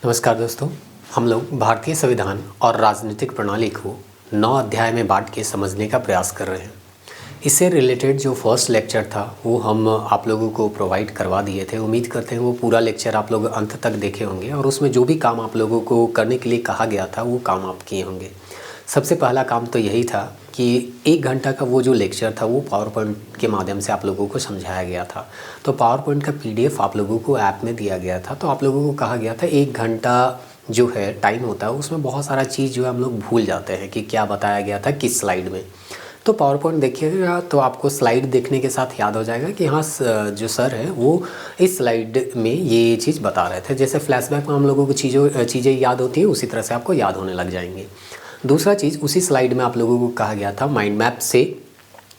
नमस्कार दोस्तों। हम लोग भारतीय संविधान और राजनीतिक प्रणाली को 9 अध्याय में बांट के समझने का प्रयास कर रहे हैं। इससे रिलेटेड जो फर्स्ट लेक्चर था वो हम आप लोगों को प्रोवाइड करवा दिए थे। उम्मीद करते हैं वो पूरा लेक्चर आप लोग अंत तक देखे होंगे और उसमें जो भी काम आप लोगों को करने के लिए कहा गया था वो काम आप किए होंगे। सबसे पहला काम तो यही था कि 1 घंटा का वो जो लेक्चर था वो पावर पॉइंट के माध्यम से आप लोगों को समझाया गया था। तो पावर पॉइंट का PDF आप लोगों को ऐप में दिया गया था। तो आप लोगों को कहा गया था 1 घंटा जो है टाइम होता है उसमें बहुत सारा चीज़ जो है हम लोग भूल जाते हैं कि क्या बताया गया था किस स्लाइड में। तो पावर पॉइंट देखिएगा तो आपको स्लाइड देखने के साथ याद हो जाएगा कि हाँ जो सर है वो इस स्लाइड में ये चीज़ बता रहे थे। जैसे फ्लैशबैक में हम लोगों को चीज़ें याद होती है उसी तरह से आपको याद होने लग जाएंगे। दूसरा चीज़ उसी स्लाइड में आप लोगों को कहा गया था माइंड मैप से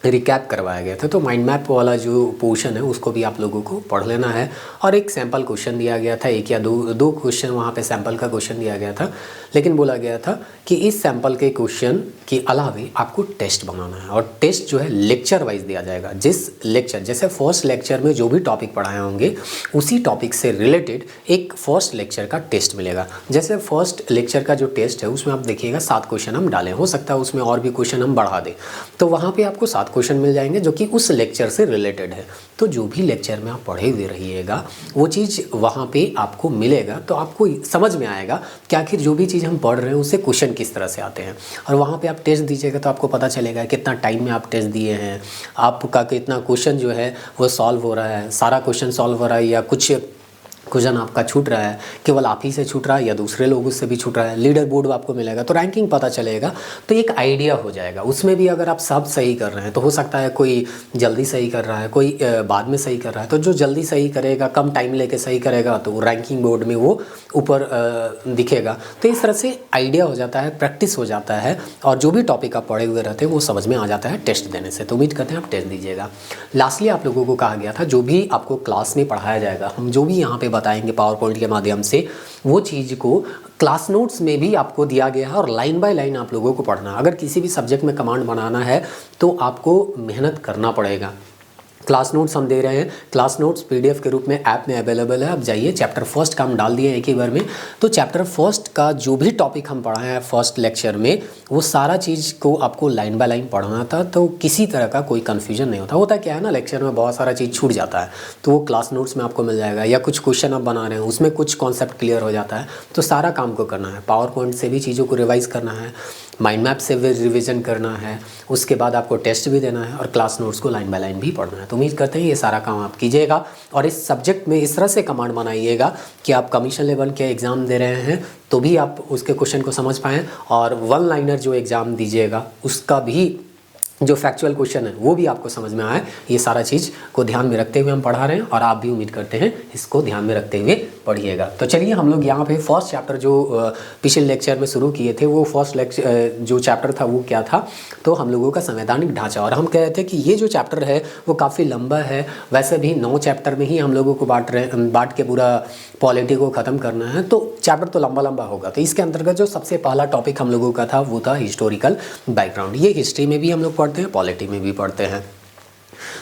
रिकैप करवाया गया था। तो माइंड मैप वाला जो पोर्शन है उसको भी आप लोगों को पढ़ लेना है। और एक सैम्पल क्वेश्चन दिया गया था, एक या दो क्वेश्चन वहाँ पे सैम्पल का क्वेश्चन दिया गया था। लेकिन बोला गया था कि इस सैम्पल के क्वेश्चन के अलावे आपको टेस्ट बनाना है और टेस्ट जो है लेक्चर वाइज दिया जाएगा। जिस लेक्चर जैसे फर्स्ट लेक्चर में जो भी टॉपिक पढ़ाए होंगे उसी टॉपिक से रिलेटेड एक फर्स्ट लेक्चर का टेस्ट मिलेगा। जैसे फर्स्ट लेक्चर का जो टेस्ट है उसमें आप देखिएगा 7 क्वेश्चन हम डालें, हो सकता है उसमें और भी क्वेश्चन हम बढ़ा दें। तो वहाँ पे आपको 7 क्वेश्चन मिल जाएंगे जो कि उस लेक्चर से रिलेटेड है। तो जो भी लेक्चर में आप पढ़े हुए रहिएगा वो चीज़ वहाँ पे आपको मिलेगा। तो आपको समझ में आएगा कि आखिर जो भी चीज़ हम पढ़ रहे हैं उससे क्वेश्चन किस तरह से आते हैं। और वहाँ पे आप टेस्ट दीजिएगा तो आपको पता चलेगा कितना टाइम में आप टेस्ट दिए हैं, आपका कितना क्वेश्चन जो है वो सॉल्व हो रहा है, सारा क्वेश्चन सॉल्व हो रहा है या कुछ क्वेश्चन आपका छूट रहा है, केवल आप ही से छूट रहा है या दूसरे लोगों से भी छूट रहा है। लीडर बोर्ड आपको मिलेगा तो रैंकिंग पता चलेगा। तो एक आइडिया हो जाएगा। उसमें भी अगर आप सब सही कर रहे हैं तो हो सकता है कोई जल्दी सही कर रहा है, कोई बाद में सही कर रहा है। तो जो जल्दी सही करेगा, कम टाइम लेके सही करेगा तो रैंकिंग बोर्ड में वो ऊपर दिखेगा। तो इस तरह से आइडिया हो जाता है, प्रैक्टिस हो जाता है और जो भी टॉपिक आप पढ़े हुए रहते हैं वो समझ में आ जाता है टेस्ट देने से। तो उम्मीद करते हैं आप टेस्ट दीजिएगा। लास्टली आप लोगों को कहा गया था जो भी आपको क्लास में पढ़ाया जाएगा, हम जो भी यहाँ पे बताएंगे पावर पॉइंट के माध्यम से, वो चीज़ को क्लास नोट्स में भी आपको दिया गया है और लाइन बाय लाइन आप लोगों को पढ़ना। अगर किसी भी सब्जेक्ट में कमांड बनाना है तो आपको मेहनत करना पड़ेगा। क्लास नोट्स हम दे रहे हैं, क्लास नोट्स PDF के रूप में ऐप में अवेलेबल है। आप जाइए, चैप्टर फर्स्ट का हम डाल दिए एक ही बार में। तो चैप्टर फर्स्ट का जो भी टॉपिक हम पढ़ाए हैं फर्स्ट लेक्चर में वो सारा चीज़ को आपको लाइन बाय लाइन पढ़ना था। तो किसी तरह का कोई कन्फ्यूजन नहीं होता क्या है ना, लेक्चर में बहुत सारा चीज़ छूट जाता है तो वो क्लास नोट्स में आपको मिल जाएगा। या कुछ क्वेश्चन आप बना रहे हैं उसमें कुछ कॉन्सेप्ट क्लियर हो जाता है। तो सारा काम को करना है, पावर पॉइंट से भी चीज़ों को रिवाइज़ करना है, माइंड मैप से भी रिविज़न करना है, उसके बाद आपको टेस्ट भी देना है और क्लास नोट्स को लाइन बाय लाइन भी पढ़ना है। तो उम्मीद करते हैं ये सारा काम आप कीजिएगा और इस सब्जेक्ट में इस तरह से कमांड बनाइएगा कि आप कमीशन लेवल के एग्ज़ाम दे रहे हैं तो भी आप उसके क्वेश्चन को समझ पाएँ और 1 लाइनर जो एग्ज़ाम दीजिएगा उसका भी जो फैक्चुअल क्वेश्चन है वो भी आपको समझ में आए। ये सारा चीज़ को ध्यान में रखते हुए हम पढ़ा रहे हैं और आप भी उम्मीद करते हैं इसको ध्यान में रखते हुए पढ़िएगा। तो चलिए हम लोग यहाँ पे फर्स्ट चैप्टर जो पिछले लेक्चर में शुरू किए थे वो फर्स्ट लेक्चर जो चैप्टर था वो क्या था, तो हम लोगों का संवैधानिक ढांचा। और हम कह रहे थे कि ये जो चैप्टर है वो काफ़ी लंबा है। वैसे भी 9 चैप्टर में ही हम लोगों को बांट के पूरा पॉलिटी को ख़त्म करना है तो चैप्टर तो लंबा होगा। तो इसके अंतर्गत जो सबसे पहला टॉपिक हम लोगों का था वो था हिस्टोरिकल बैकग्राउंड। ये हिस्ट्री में भी हम लोग पढ़ते हैं, पॉलिटी में भी पढ़ते हैं।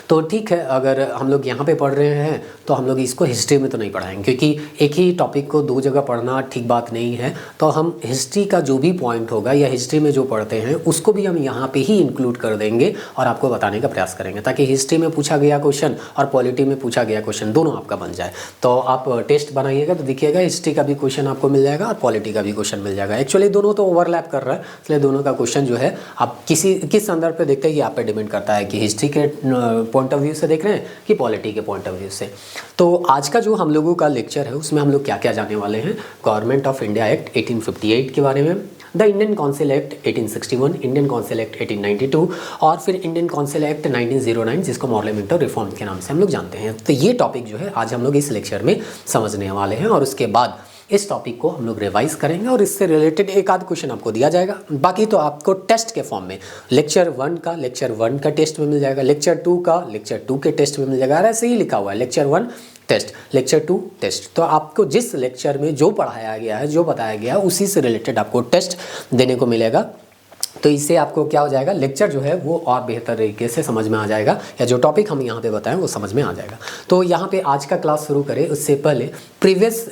तो ठीक है, अगर हम लोग यहाँ पे पढ़ रहे हैं तो हम लोग इसको हिस्ट्री में तो नहीं पढ़ाएंगे क्योंकि एक ही टॉपिक को 2 जगह पढ़ना ठीक बात नहीं है। तो हम हिस्ट्री का जो भी पॉइंट होगा या हिस्ट्री में जो पढ़ते हैं उसको भी हम यहाँ पे ही इंक्लूड कर देंगे और आपको बताने का प्रयास करेंगे ताकि हिस्ट्री में पूछा गया क्वेश्चन और पॉलिटी में पूछा गया क्वेश्चन दोनों आपका बन जाए। तो आप टेस्ट बनाइएगा तो देखिएगा हिस्ट्री का भी क्वेश्चन आपको मिल जाएगा और पॉलिटी का भी क्वेश्चन मिल जाएगा। एक्चुअली दोनों तो ओवरलैप कर रहा है, इसलिए दोनों का क्वेश्चन जो है आप किस संदर्भ पे देखते हैं ये आप पे डिपेंड करता है कि हिस्ट्री के पॉइंट ऑफ व्यू से देख रहे हैं कि पॉलिटी के पॉइंट ऑफ व्यू से। तो आज का जो हम लोगों का लेक्चर है उसमें हम लोग क्या क्या जाने वाले हैं, गवर्नमेंट ऑफ इंडिया एक्ट 1858 के बारे में, the Indian council act 1861, Indian council act 1892 और फिर इंडियन काउंसिल एक्ट 1909 जिसको पार्लियामेंट रिफॉर्म के नाम से हम लोग जानते हैं। तो ये टॉपिक जो है आज हम लोग इस लेक्चर में समझने वाले हैं और उसके बाद इस टॉपिक को हम लोग रिवाइज करेंगे और इससे रिलेटेड एक आध क्वेश्चन आपको दिया जाएगा। बाकी तो आपको टेस्ट के फॉर्म में लेक्चर 1 का टेस्ट में मिल जाएगा, लेक्चर 2 के टेस्ट में मिल जाएगा। ऐसे ही लिखा हुआ है लेक्चर 1 टेस्ट, लेक्चर 2 टेस्ट। तो आपको जिस लेक्चर में जो पढ़ाया गया है, जो बताया गया है, उसी से रिलेटेड आपको टेस्ट देने को मिलेगा। तो इससे आपको क्या हो जाएगा, लेक्चर जो है वो और बेहतर तरीके से समझ में आ जाएगा, या जो टॉपिक हम यहाँ पे बताएं वो समझ में आ जाएगा। तो यहाँ पे आज का क्लास शुरू करें उससे पहले प्रीवियस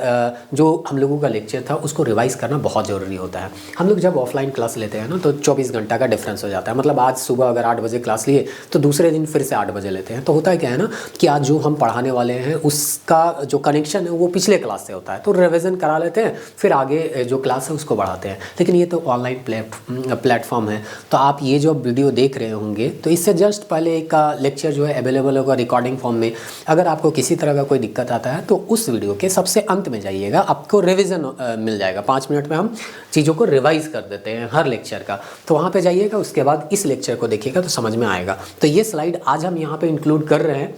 जो हम लोगों का लेक्चर था उसको रिवाइज़ करना बहुत ज़रूरी होता है। हम लोग जब ऑफलाइन क्लास लेते हैं ना तो 24 घंटा का डिफरेंस हो जाता है। मतलब आज सुबह अगर 8 बजे क्लास लिए तो दूसरे दिन फिर से 8 बजे लेते हैं। तो होता है क्या है ना कि आज जो हम पढ़ाने वाले हैं उसका जो कनेक्शन है वो पिछले क्लास से होता है, तो रिविज़न करा लेते हैं, फिर आगे जो क्लास है उसको बढ़ाते हैं। लेकिन ये तो ऑनलाइन प्लेटफॉर्म है, तो आप ये जो वीडियो देख रहे होंगे तो इससे जस्ट पहले एक लेक्चर जो है अवेलेबल होगा रिकॉर्डिंग फॉर्म में। अगर आपको किसी तरह का कोई दिक्कत आता है तो उस वीडियो के सबसे अंत में जाइएगा, आपको रिवीजन मिल जाएगा। 5 मिनट में हम चीज़ों को रिवाइज कर देते हैं हर लेक्चर का, तो वहाँ पे जाइएगा, उसके बाद इस लेक्चर को देखिएगा तो समझ में आएगा। तो ये स्लाइड आज हम यहाँ पे इंक्लूड कर रहे हैं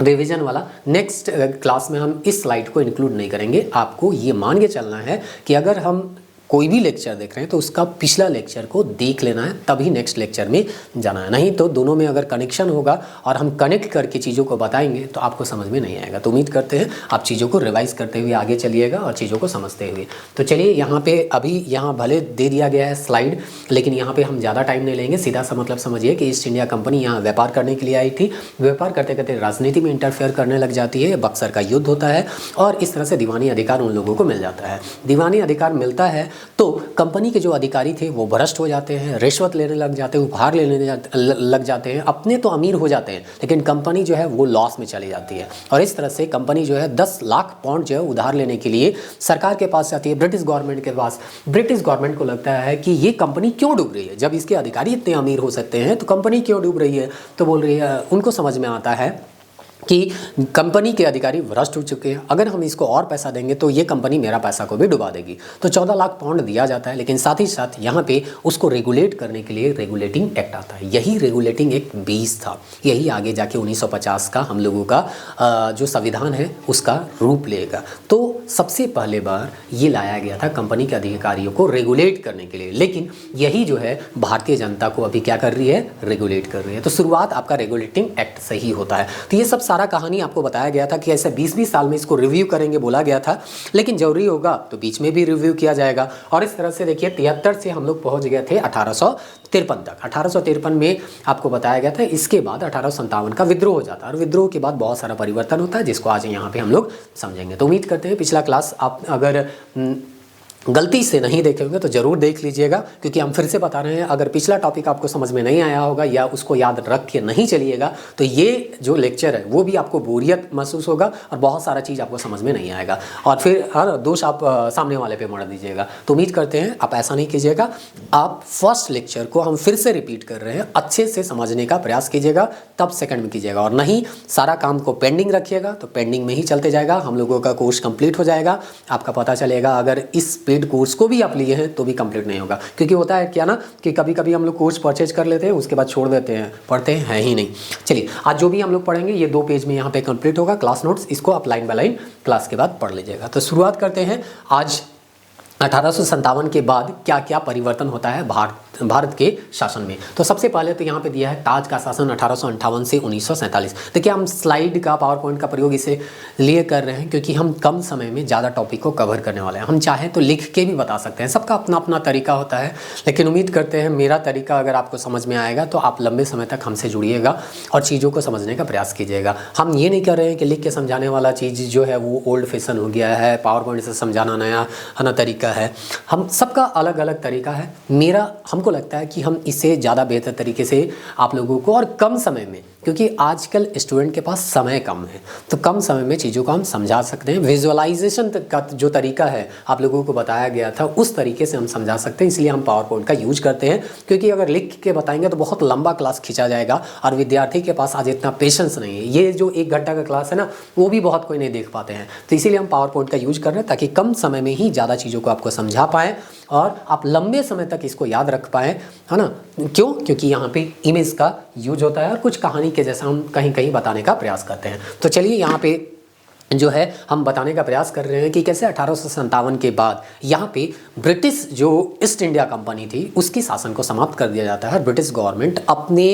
रिवीजन वाला। नेक्स्ट क्लास में हम इस स्लाइड को इंक्लूड नहीं करेंगे। आपको ये मान के चलना है कि अगर हम कोई भी लेक्चर देख रहे हैं तो उसका पिछला लेक्चर को देख लेना है, तभी नेक्स्ट लेक्चर में जाना है। नहीं तो दोनों में अगर कनेक्शन होगा और हम कनेक्ट करके चीज़ों को बताएंगे तो आपको समझ में नहीं आएगा। तो उम्मीद करते हैं आप चीज़ों को रिवाइज करते हुए आगे चलिएगा और चीज़ों को समझते हुए। तो चलिए यहाँ पे अभी यहाँ भले दे दिया गया है स्लाइड, लेकिन यहाँ पर हम ज़्यादा टाइम नहीं लेंगे। सीधा सा मतलब समझिए कि ईस्ट इंडिया कंपनी यहाँ व्यापार करने के लिए आई थी। व्यापार करते करते राजनीति में इंटरफेयर करने लग जाती है, बक्सर का युद्ध होता है और इस तरह से दीवानी अधिकार उन लोगों को मिल जाता है। दीवानी अधिकार मिलता है तो कंपनी के जो अधिकारी थे वो भ्रष्ट हो जाते हैं, रिश्वत लेने लग जाते हैं, उपहार लेने लग जाते हैं। अपने तो अमीर हो जाते हैं लेकिन कंपनी जो है वो लॉस में चली जाती है। और इस तरह से कंपनी जो है 10 लाख पाउंड जो है उधार लेने के लिए सरकार के पास जाती है, ब्रिटिश गवर्नमेंट के पास। ब्रिटिश गवर्नमेंट को लगता है कि ये कंपनी क्यों डूब रही है, जब इसके अधिकारी इतने अमीर हो सकते हैं तो कंपनी क्यों डूब रही है। तो बोल रही है, उनको समझ में आता है कि कंपनी के अधिकारी भ्रष्ट हो चुके हैं, अगर हम इसको और पैसा देंगे तो ये कंपनी मेरा पैसा को भी डुबा देगी। तो 14 लाख पाउंड दिया जाता है, लेकिन साथ ही साथ यहाँ पे उसको रेगुलेट करने के लिए रेगुलेटिंग एक्ट आता है। यही रेगुलेटिंग एक्ट 20 था, यही आगे जाके 1950 का हम लोगों का जो संविधान है उसका रूप लेगा। तो सबसे पहले बार ये लाया गया था कंपनी के अधिकारियों को रेगुलेट करने के लिए, लेकिन यही जो है भारतीय जनता को अभी क्या कर रही है, रेगुलेट कर रही है। तो शुरुआत आपका रेगुलेटिंग एक्ट से ही होता है। तो ये सब सारा कहानी आपको बताया गया था कि ऐसे 20-20 साल में इसको रिव्यू करेंगे बोला गया था, लेकिन जरूरी होगा तो बीच में भी रिव्यू किया जाएगा। और इस तरह से देखिए 73 से हम लोग पहुंच गए थे 1853 तक। 1853 में आपको बताया गया था। इसके बाद 1857 का विद्रोह हो जाता है और विद्रोह के बाद बहुत सारा परिवर्तन होता है जिसको आज यहाँ पे हम लोग समझेंगे। तो उम्मीद करते हैं पिछला क्लास आप अगर गलती से नहीं देखे होंगे तो ज़रूर देख लीजिएगा, क्योंकि हम फिर से बता रहे हैं अगर पिछला टॉपिक आपको समझ में नहीं आया होगा या उसको याद रख के नहीं चलिएगा तो ये जो लेक्चर है वो भी आपको बोरियत महसूस होगा और बहुत सारा चीज़ आपको समझ में नहीं आएगा और फिर हर दोष आप सामने वाले पे मर दीजिएगा। तो उम्मीद करते हैं आप ऐसा नहीं कीजिएगा। आप फर्स्ट लेक्चर को हम फिर से रिपीट कर रहे हैं, अच्छे से समझने का प्रयास कीजिएगा, तब सेकेंड में कीजिएगा। और नहीं सारा काम को पेंडिंग रखिएगा तो पेंडिंग में ही चलते जाएगा। हम लोगों का कोर्स कंप्लीट हो जाएगा, आपका पता चलेगा। अगर इस पेड कोर्स को भी आप लिए हैं तो भी कंप्लीट नहीं होगा, क्योंकि होता है क्या ना कि कभी कभी हम लोग कोर्स परचेज कर लेते हैं उसके बाद छोड़ देते हैं, पढ़ते हैं ही नहीं। चलिए आज जो भी हम लोग पढ़ेंगे ये 2 पेज में यहाँ पे कंप्लीट होगा। क्लास नोट्स इसको आप लाइन बाय लाइन क्लास के बाद पढ़ लीजिएगा। तो शुरुआत करते हैं। आज 1857 के बाद क्या क्या परिवर्तन होता है भारत के शासन में। तो सबसे पहले तो यहाँ पे दिया है ताज का शासन 1858 से 1947। देखिए हम स्लाइड का पावर पॉइंट का प्रयोग इसे लिए कर रहे हैं क्योंकि हम कम समय में ज़्यादा टॉपिक को कवर करने वाले हैं। हम चाहें तो लिख के भी बता सकते हैं, सबका अपना अपना तरीका होता है, लेकिन उम्मीद करते हैं मेरा तरीका अगर आपको समझ में आएगा तो आप लंबे समय तक हमसे जुड़िएगा और चीज़ों को समझने का प्रयास कीजिएगा। हम ये नहीं कर रहे हैं कि लिख के समझाने वाला चीज़ जो है वो ओल्ड फैशन हो गया है, पावर पॉइंट से समझाना नया है तरीका है। हम सबका अलग अलग तरीका है। हमको लगता है कि हम इसे ज़्यादा बेहतर तरीके से आप लोगों को और कम समय में, क्योंकि आजकल स्टूडेंट के पास समय कम है तो कम समय में चीज़ों को हम समझा सकते हैं। विजुअलाइजेशन का जो तरीका है आप लोगों को बताया गया था उस तरीके से हम समझा सकते हैं, इसलिए हम पावर पॉइंट का यूज करते हैं। क्योंकि अगर लिख के बताएंगे तो बहुत लंबा क्लास खींचा जाएगा और विद्यार्थी के पास आज इतना पेशेंस नहीं है। ये जो 1 घंटा का क्लास है ना वो भी बहुत कोई नहीं देख पाते हैं, तो इसीलिए हम पावर पॉइंट का यूज कर रहे हैं ताकि कम समय में ही ज़्यादा चीज़ों को आपको समझा पाएँ और आप लंबे समय तक इसको याद रख पाएँ, है ना। क्यों? क्योंकि यहाँ पे इमेज का यूज होता है और कुछ कहानी के जैसा हम कहीं कहीं बताने का प्रयास करते हैं। तो चलिए यहाँ पे जो है हम बताने का प्रयास कर रहे हैं कि कैसे 1857 के बाद यहाँ पे ब्रिटिश जो ईस्ट इंडिया कंपनी थी उसकी शासन को समाप्त कर दिया जाता है। ब्रिटिश गवर्नमेंट अपने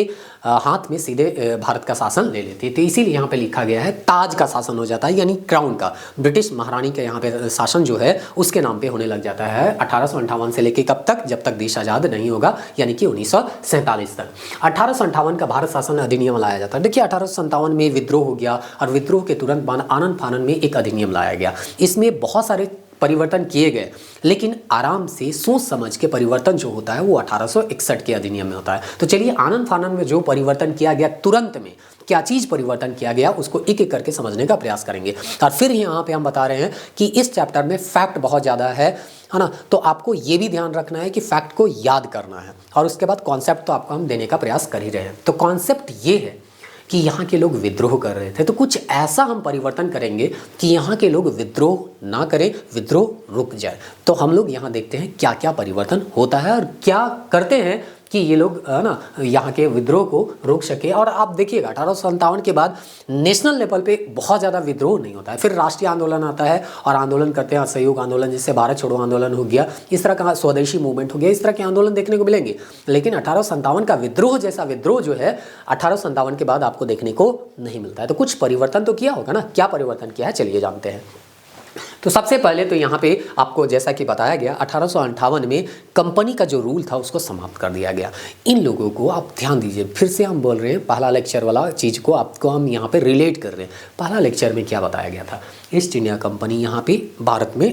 हाथ में सीधे भारत का शासन ले लेती। तो इसीलिए यहाँ पे लिखा गया है ताज का शासन हो जाता है, यानी क्राउन का, ब्रिटिश महारानी का यहाँ पे शासन जो है उसके नाम पे होने लग जाता है 1858 से लेके कब तक, जब तक देश आज़ाद नहीं होगा, यानी कि 1947 तक। 1858 का भारत शासन अधिनियम लाया जाता है। देखिए 1857 में विद्रोह हो गया और विद्रोह के तुरंत बाद आनन फानन में एक अधिनियम लाया गया। इसमें बहुत सारे परिवर्तन किए गए, लेकिन आराम से सोच समझ के परिवर्तन जो होता है वो 1861 के अधिनियम में होता है। तो चलिए आनन फानन में जो परिवर्तन किया गया तुरंत में, क्या चीज़ परिवर्तन किया गया उसको एक एक करके समझने का प्रयास करेंगे। और फिर यहाँ पे हम बता रहे हैं कि इस चैप्टर में फैक्ट बहुत ज़्यादा है ना, तो आपको ये भी ध्यान रखना है कि फैक्ट को याद करना है, और उसके बाद कॉन्सेप्ट तो आपको हम देने का प्रयास कर ही रहे हैं। तो कॉन्सेप्ट ये है कि यहाँ के लोग विद्रोह कर रहे थे, तो कुछ ऐसा हम परिवर्तन करेंगे कि यहाँ के लोग विद्रोह ना करें, विद्रोह रुक जाए। तो हम लोग यहाँ देखते हैं क्या क्या परिवर्तन होता है और क्या करते हैं कि ये लोग ना यहाँ के विद्रोह को रोक सके। और आप देखिएगा 1857 के बाद नेशनल लेवल पे बहुत ज़्यादा विद्रोह नहीं होता है, फिर राष्ट्रीय आंदोलन आता है और आंदोलन करते हैं, असहयोग आंदोलन, जिससे भारत छोड़ो आंदोलन हो गया, इस तरह का स्वदेशी मूवमेंट हो गया, इस तरह के आंदोलन देखने को मिलेंगे। लेकिन 1857 का विद्रोह जैसा विद्रोह जो है 1857 के बाद आपको देखने को नहीं मिलता है। तो कुछ परिवर्तन तो किया होगा ना, क्या परिवर्तन किया है चलिए जानते हैं। तो सबसे पहले तो यहाँ पे आपको जैसा कि बताया गया 1858 में कंपनी का जो रूल था उसको समाप्त कर दिया गया। इन लोगों को आप ध्यान दीजिए, फिर से हम बोल रहे हैं पहला लेक्चर वाला चीज़ को आपको हम यहाँ पे रिलेट कर रहे हैं। पहला लेक्चर में क्या बताया गया था, ईस्ट इंडिया कंपनी यहाँ पे भारत में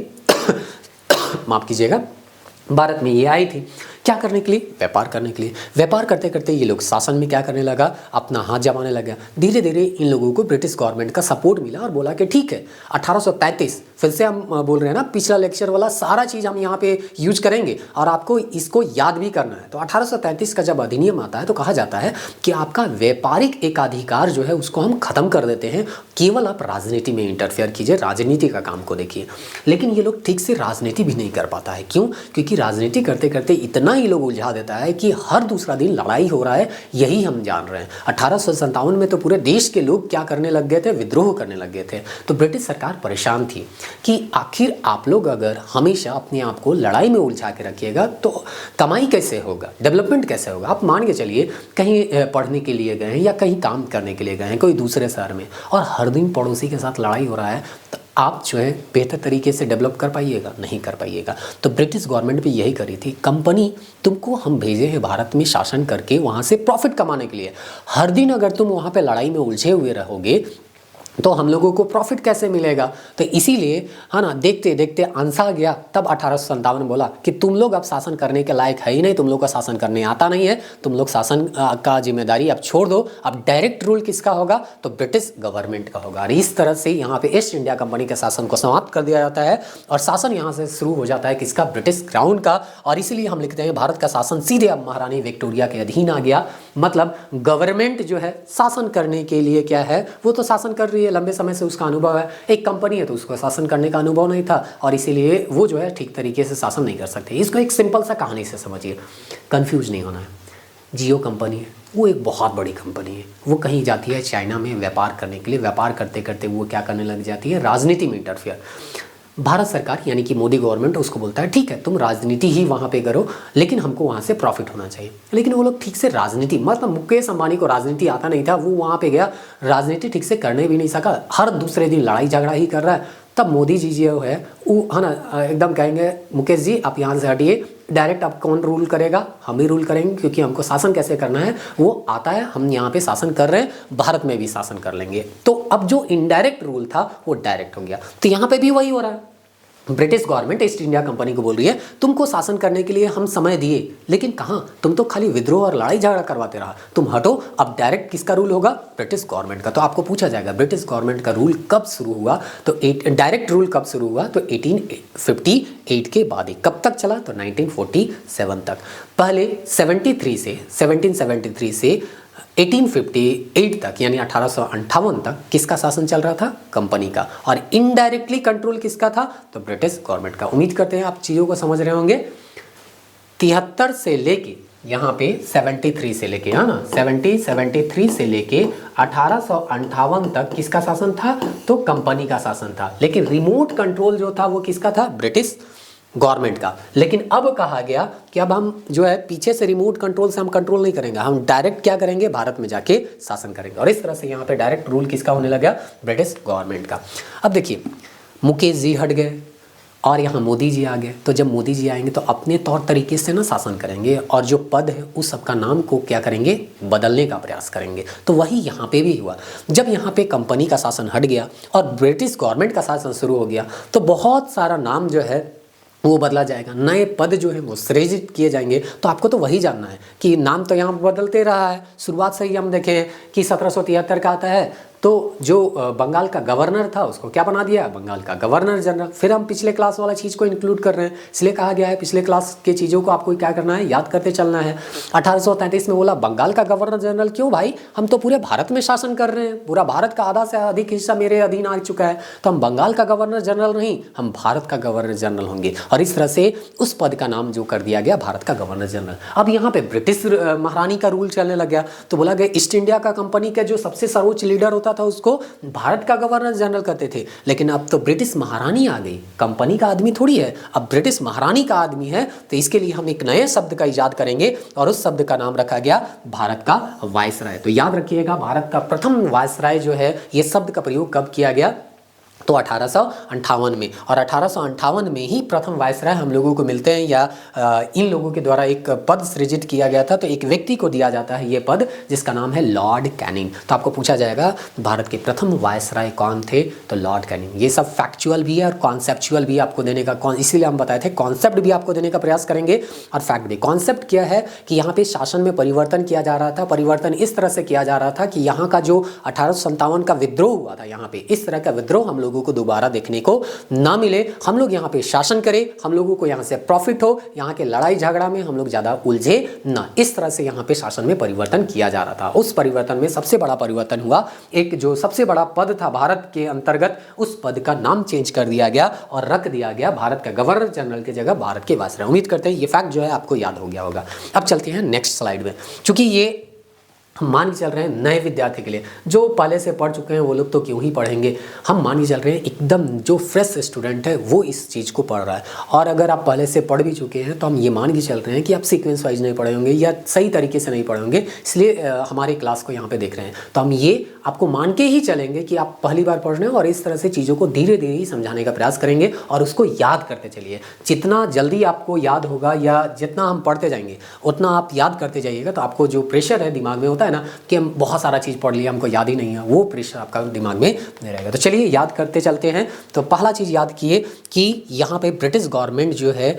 माफ़ कीजिएगा, भारत में ये आई थी क्या करने के लिए, व्यापार करने के लिए। व्यापार करते करते ये लोग शासन में क्या करने लगा, अपना हाथ जमाने लगा। धीरे धीरे इन लोगों को ब्रिटिश गवर्नमेंट का सपोर्ट मिला और बोला कि ठीक है 1833, फिर से हम बोल रहे हैं ना पिछला लेक्चर वाला सारा चीज़ हम यहाँ पे यूज करेंगे और आपको इसको याद भी करना है। तो 1833 का जब अधिनियम आता है तो कहा जाता है कि आपका व्यापारिक एकाधिकार जो है उसको हम खत्म कर देते हैं, केवल आप राजनीति में इंटरफेयर कीजिए, राजनीति का काम को देखिए। लेकिन ये लोग ठीक से राजनीति भी नहीं कर पाता है, क्यों, क्योंकि राजनीति करते करते इतना ही लोग उलझा देता है कि हर दूसरा दिन लड़ाई हो रहा है, यही हम जान रहे हैं। 1857 में तो पूरे देश के लोग क्या करने लग गए थे, विद्रोह करने लग गए थे। तो ब्रिटिश सरकार परेशान थी कि आखिर आप लोग अगर हमेशा अपने आप को लड़ाई में उलझा के रखिएगा तो कमाई कैसे होगा, डेवलपमेंट कैसे होगा। आप मान के चलिए कहीं पढ़ने के लिए गए हैं या कहीं काम करने के लिए गए हैं कोई दूसरे शहर में, और हर दिन पड़ोसी के साथ लड़ाई हो रहा है, तो आप जो है बेहतर तरीके से डेवलप कर पाइएगा, नहीं कर पाइएगा। तो ब्रिटिश गवर्नमेंट भी यही करी थी, कंपनी तुमको हम भेजे हैं भारत में शासन करके वहाँ से प्रॉफिट कमाने के लिए, हर दिन अगर तुम वहाँ पे लड़ाई में उलझे हुए रहोगे तो हम लोगों को प्रॉफिट कैसे मिलेगा। तो इसीलिए है ना, देखते देखते आंसा गया, तब 1857 बोला कि तुम लोग अब शासन करने के लायक है ही नहीं, तुम लोग का शासन करने आता नहीं है, तुम लोग शासन का जिम्मेदारी अब छोड़ दो, अब डायरेक्ट रूल किसका होगा, तो ब्रिटिश गवर्नमेंट का होगा। और इस तरह से यहाँ पे ईस्ट इंडिया कंपनी के शासन को समाप्त कर दिया जाता है और शासन यहाँ से शुरू हो जाता है किसका, ब्रिटिश क्राउन का। और इसीलिए हम लिखते हैं भारत का शासन सीधे अब महारानी विक्टोरिया के अधीन आ गया। मतलब गवर्नमेंट जो है शासन करने के लिए क्या है, वो तो शासन कर रही है, लंबे समय से उसका अनुभव है। एक कंपनी है तो उसको शासन करने का अनुभव नहीं था और इसीलिए वो जो है ठीक तरीके से शासन नहीं कर सकते। इसको एक सिंपल सा कहानी से समझिए, कंफ्यूज नहीं होना है। जियो कंपनी है, वो एक बहुत बड़ी कंपनी है, वो कहीं जाती है चाइना में व्यापार करने के लिए, व्यापार करते करते वो क्या करने लग जाती है, राजनीति में इंटरफेयर। भारत सरकार यानी कि मोदी गवर्नमेंट उसको बोलता है ठीक है तुम राजनीति ही वहाँ पे करो, लेकिन हमको वहाँ से प्रॉफिट होना चाहिए। लेकिन वो लोग ठीक से राजनीति, मतलब मुकेश अंबानी को राजनीति आता नहीं था, वो वहाँ पे गया, राजनीति ठीक से करने भी नहीं सका, हर दूसरे दिन लड़ाई झगड़ा ही कर रहा है। तब मोदी जी जो है वो है ना एकदम कहेंगे मुकेश जी आप यहाँ से हटिए, डायरेक्ट अब कौन रूल करेगा, हम ही रूल करेंगे, क्योंकि हमको शासन कैसे करना है वो आता है, हम यहाँ पे शासन कर रहे हैं, भारत में भी शासन कर लेंगे। तो अब जो इनडायरेक्ट रूल था वो डायरेक्ट हो गया। तो यहाँ पे भी वही हो रहा है, British government east India company को बोल रही है तुमको शासन करने के लिए हम समय दिए, लेकिन कहाँ, तुम तो खाली विद्रोह और लड़ाई झगड़ा करवाते रहा, तुम हटो, अब डायरेक्ट किसका रूल होगा, ब्रिटिश गवर्नमेंट का। तो आपको पूछा जाएगा ब्रिटिश गवर्नमेंट का रूल कब शुरू हुआ, तो डायरेक्ट रूल कब शुरू हुआ, तो 1858 के बाद ही। कब तक चला, तो 1947 तक। पहले 1773 से 1858 तक यानी 1858 तक किसका शासन चल रहा था, कंपनी का, और इनडायरेक्टली कंट्रोल किसका था, तो ब्रिटिश गवर्नमेंट का। उम्मीद करते हैं आप चीज़ों को समझ रहे होंगे। 73 से लेके यहाँ पे 73 से लेके, है ना, 73 से लेके 1858 तक किसका शासन था, तो कंपनी का शासन था। लेकिन रिमोट कंट्रोल जो था वो किसका था, ब्रिटिश गवर्नमेंट का। लेकिन अब कहा गया कि अब हम जो है पीछे से रिमोट कंट्रोल से हम कंट्रोल नहीं करेंगे, हम डायरेक्ट क्या करेंगे, भारत में जाके शासन करेंगे। और इस तरह से यहाँ पे डायरेक्ट रूल किसका होने लगा, ब्रिटिश गवर्नमेंट का। अब देखिए मुकेश जी हट गए और यहाँ मोदी जी आ गए। तो जब मोदी जी आएंगे तो अपने तौर तरीके से ना शासन करेंगे और जो पद है उस सबका नाम को क्या करेंगे, बदलने का प्रयास करेंगे। तो वही यहाँ पे भी हुआ। जब यहाँ पे कंपनी का शासन हट गया और ब्रिटिश गवर्नमेंट का शासन शुरू हो गया तो बहुत सारा नाम जो है वो बदला जाएगा, नए पद जो है वो सृजित किए जाएंगे। तो आपको तो वही जानना है कि नाम तो यहाँ बदलते रहा है। शुरुआत से ही हम देखें कि 1773 का आता है तो जो बंगाल का गवर्नर था उसको क्या बना दिया, बंगाल का गवर्नर जनरल। फिर हम पिछले क्लास वाला चीज़ को इंक्लूड कर रहे हैं, इसलिए कहा गया है पिछले क्लास के चीज़ों को आपको क्या करना है, याद करते चलना है। 1833 में बोला बंगाल का गवर्नर जनरल, क्यों भाई, हम तो पूरे भारत में शासन कर रहे हैं, पूरा भारत का आधा से अधिक हिस्सा मेरे अधीन आ चुका है, तो हम बंगाल का गवर्नर जनरल नहीं, हम भारत का गवर्नर जनरल होंगे। और इस तरह से उस पद का नाम जो कर दिया गया भारत का गवर्नर जनरल। अब यहाँ पे ब्रिटिश महारानी का रूल चलने लग गया। तो बोला गया ईस्ट इंडिया का कंपनी का जो सबसे सर्वोच्च लीडर होता था उसको भारत का गवर्नर जनरल कहते थे। लेकिन अब तो ब्रिटिश महारानी आ गई, कंपनी का आदमी थोड़ी है, अब ब्रिटिश महारानी का आदमी है। तो इसके लिए हम एक नए शब्द का इजाद करेंगे और उस शब्द का नाम रखा गया भारत का वायसराय। तो याद रखिएगा भारत का प्रथम वायसराय जो है, ये शब्द का प्रयोग कब किया गया, तो 1858 में। और 1858 में ही प्रथम वायसराय हम लोगों को मिलते हैं, या इन लोगों के द्वारा एक पद सृजित किया गया था। तो एक व्यक्ति को दिया जाता है ये पद जिसका नाम है लॉर्ड कैनिंग। तो आपको पूछा जाएगा भारत के प्रथम वायसराय कौन थे, तो लॉर्ड कैनिंग। ये सब फैक्चुअल भी है और कॉन्सेप्चुअल भी आपको देने का, इसीलिए हम बताए थे कॉन्सेप्ट भी आपको देने का प्रयास करेंगे और फैक्ट भी। कॉन्सेप्ट क्या है कि यहाँ पे शासन में परिवर्तन किया जा रहा था। परिवर्तन इस तरह से किया जा रहा था कि यहाँ का जो 1857 का विद्रोह हुआ था, यहाँ पे इस तरह का विद्रोह हम लोगों को दोबारा देखने को ना मिले। हम लोग यहाँ पे शासन करें, हम लोगों को यहाँ से प्रॉफिट हो, यहाँ के लड़ाई झगड़ा में हम लोग ज्यादा उलझे ना। इस तरह से यहाँ पे शासन में परिवर्तन किया जा रहा था। उस परिवर्तन में सबसे बड़ा परिवर्तन हुआ, एक जो सबसे बड़ा पद था भारत के अंतर्गत, उस पद का नाम चेंज कर दिया गया और रख दिया गया भारत का गवर्नर जनरल की जगह भारत के वायसराय। उम्मीद करते हैं ये फैक्ट जो है आपको याद हो गया होगा। अब चलते हैं नेक्स्ट स्लाइड में। चूंकि ये हम मान के चल रहे हैं नए विद्यार्थी के लिए, जो पहले से पढ़ चुके हैं वो लोग तो क्यों ही पढ़ेंगे, हम मान के चल रहे हैं एकदम जो फ्रेश स्टूडेंट है वो इस चीज़ को पढ़ रहा है। और अगर आप पहले से पढ़ भी चुके हैं तो हम ये मान के चल रहे हैं कि आप सीक्वेंस वाइज नहीं पढ़े होंगे या सही तरीके से नहीं पढ़े होंगे, इसलिए हमारी क्लास को यहाँ पे देख रहे हैं। तो हम ये आपको मान के ही चलेंगे कि आप पहली बार पढ़ रहे हैं और इस तरह से चीज़ों को धीरे धीरे ही समझाने का प्रयास करेंगे और उसको याद करते चलिए। जितना जल्दी आपको याद होगा या जितना हम पढ़ते जाएंगे उतना आप याद करते जाइएगा, तो आपको जो प्रेशर है दिमाग में होता है ना कि हम बहुत सारा चीज़ पढ़ लिया हमको याद ही नहीं है, वो प्रेशर आपका दिमाग में नहीं रहेगा। तो चलिए याद करते चलते हैं। तो पहला चीज़ याद किए कि यहाँ पे ब्रिटिश गवर्नमेंट जो है,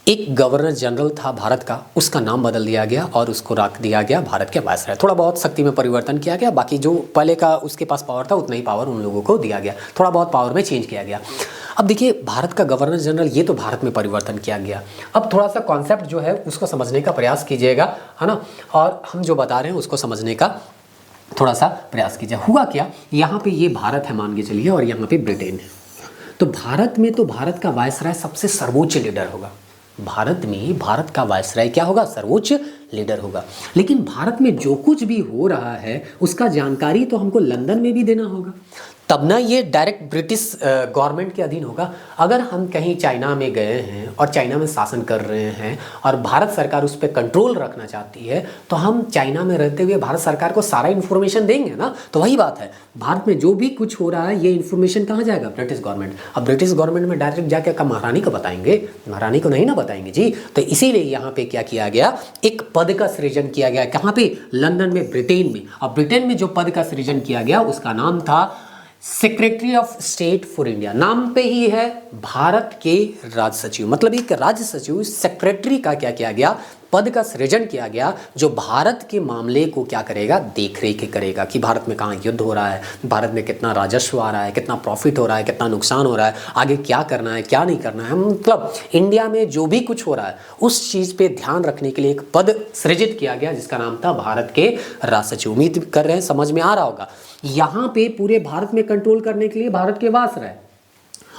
एक गवर्नर जनरल था भारत का, उसका नाम बदल दिया गया और उसको रख दिया गया भारत के वायसराय। थोड़ा बहुत शक्ति में परिवर्तन किया गया, बाकी जो पहले का उसके पास पावर था उतना ही पावर उन लोगों को दिया गया, थोड़ा बहुत पावर में चेंज किया गया। अब देखिए भारत का गवर्नर जनरल, ये तो भारत में परिवर्तन किया गया। अब थोड़ा सा कॉन्सेप्ट जो है उसको समझने का प्रयास कीजिएगा, है ना, और हम जो बता रहे हैं उसको समझने का थोड़ा सा प्रयास कीजिए। हुआ क्या, यहाँ पे ये भारत है मान के चलिए और यहाँ पे ब्रिटेन है। तो भारत में तो भारत का वायसराय सबसे सर्वोच्च लीडर होगा। भारत में भारत का वायसराय क्या होगा, सर्वोच्च लीडर होगा। लेकिन भारत में जो कुछ भी हो रहा है उसका जानकारी तो हमको लंदन में भी देना होगा, तब ना ये डायरेक्ट ब्रिटिश गवर्नमेंट के अधीन होगा। अगर हम कहीं चाइना में गए हैं और चाइना में शासन कर रहे हैं और भारत सरकार उस पर कंट्रोल रखना चाहती है, तो हम चाइना में रहते हुए भारत सरकार को सारा इन्फॉर्मेशन देंगे ना। तो वही बात है, भारत में जो भी कुछ हो रहा है ये इन्फॉर्मेशन कहाँ जाएगा, ब्रिटिश गवर्नमेंट। अब ब्रिटिश गवर्नमेंट में डायरेक्ट जाके का महारानी को बताएंगे, महारानी को नहीं ना बताएंगे जी। तो इसीलिए यहाँ पे क्या किया गया, एक पद का सृजन किया गया। कहाँ पे, लंदन में, ब्रिटेन में। और ब्रिटेन में जो पद का सृजन किया गया उसका नाम था secretary of state for India. नाम पे ही है भारत के राज सचिव, मतलब एक राज्य सचिव सेक्रेटरी का क्या किया गया, पद का सृजन किया गया, जो भारत के मामले को क्या करेगा, देख रेख करेगा कि भारत में कहाँ युद्ध हो रहा है, भारत में कितना राजस्व आ रहा है, कितना प्रॉफिट हो रहा है, कितना नुकसान हो रहा है, आगे क्या करना है क्या नहीं करना है। मतलब इंडिया में जो भी कुछ हो रहा है उस चीज़ पे ध्यान रखने के लिए एक पद सृजित किया गया जिसका नाम था भारत के राज सचिव। उम्मीद कर रहे हैं समझ में आ रहा होगा। यहाँ पे पूरे भारत में कंट्रोल करने के लिए भारत के वायसराय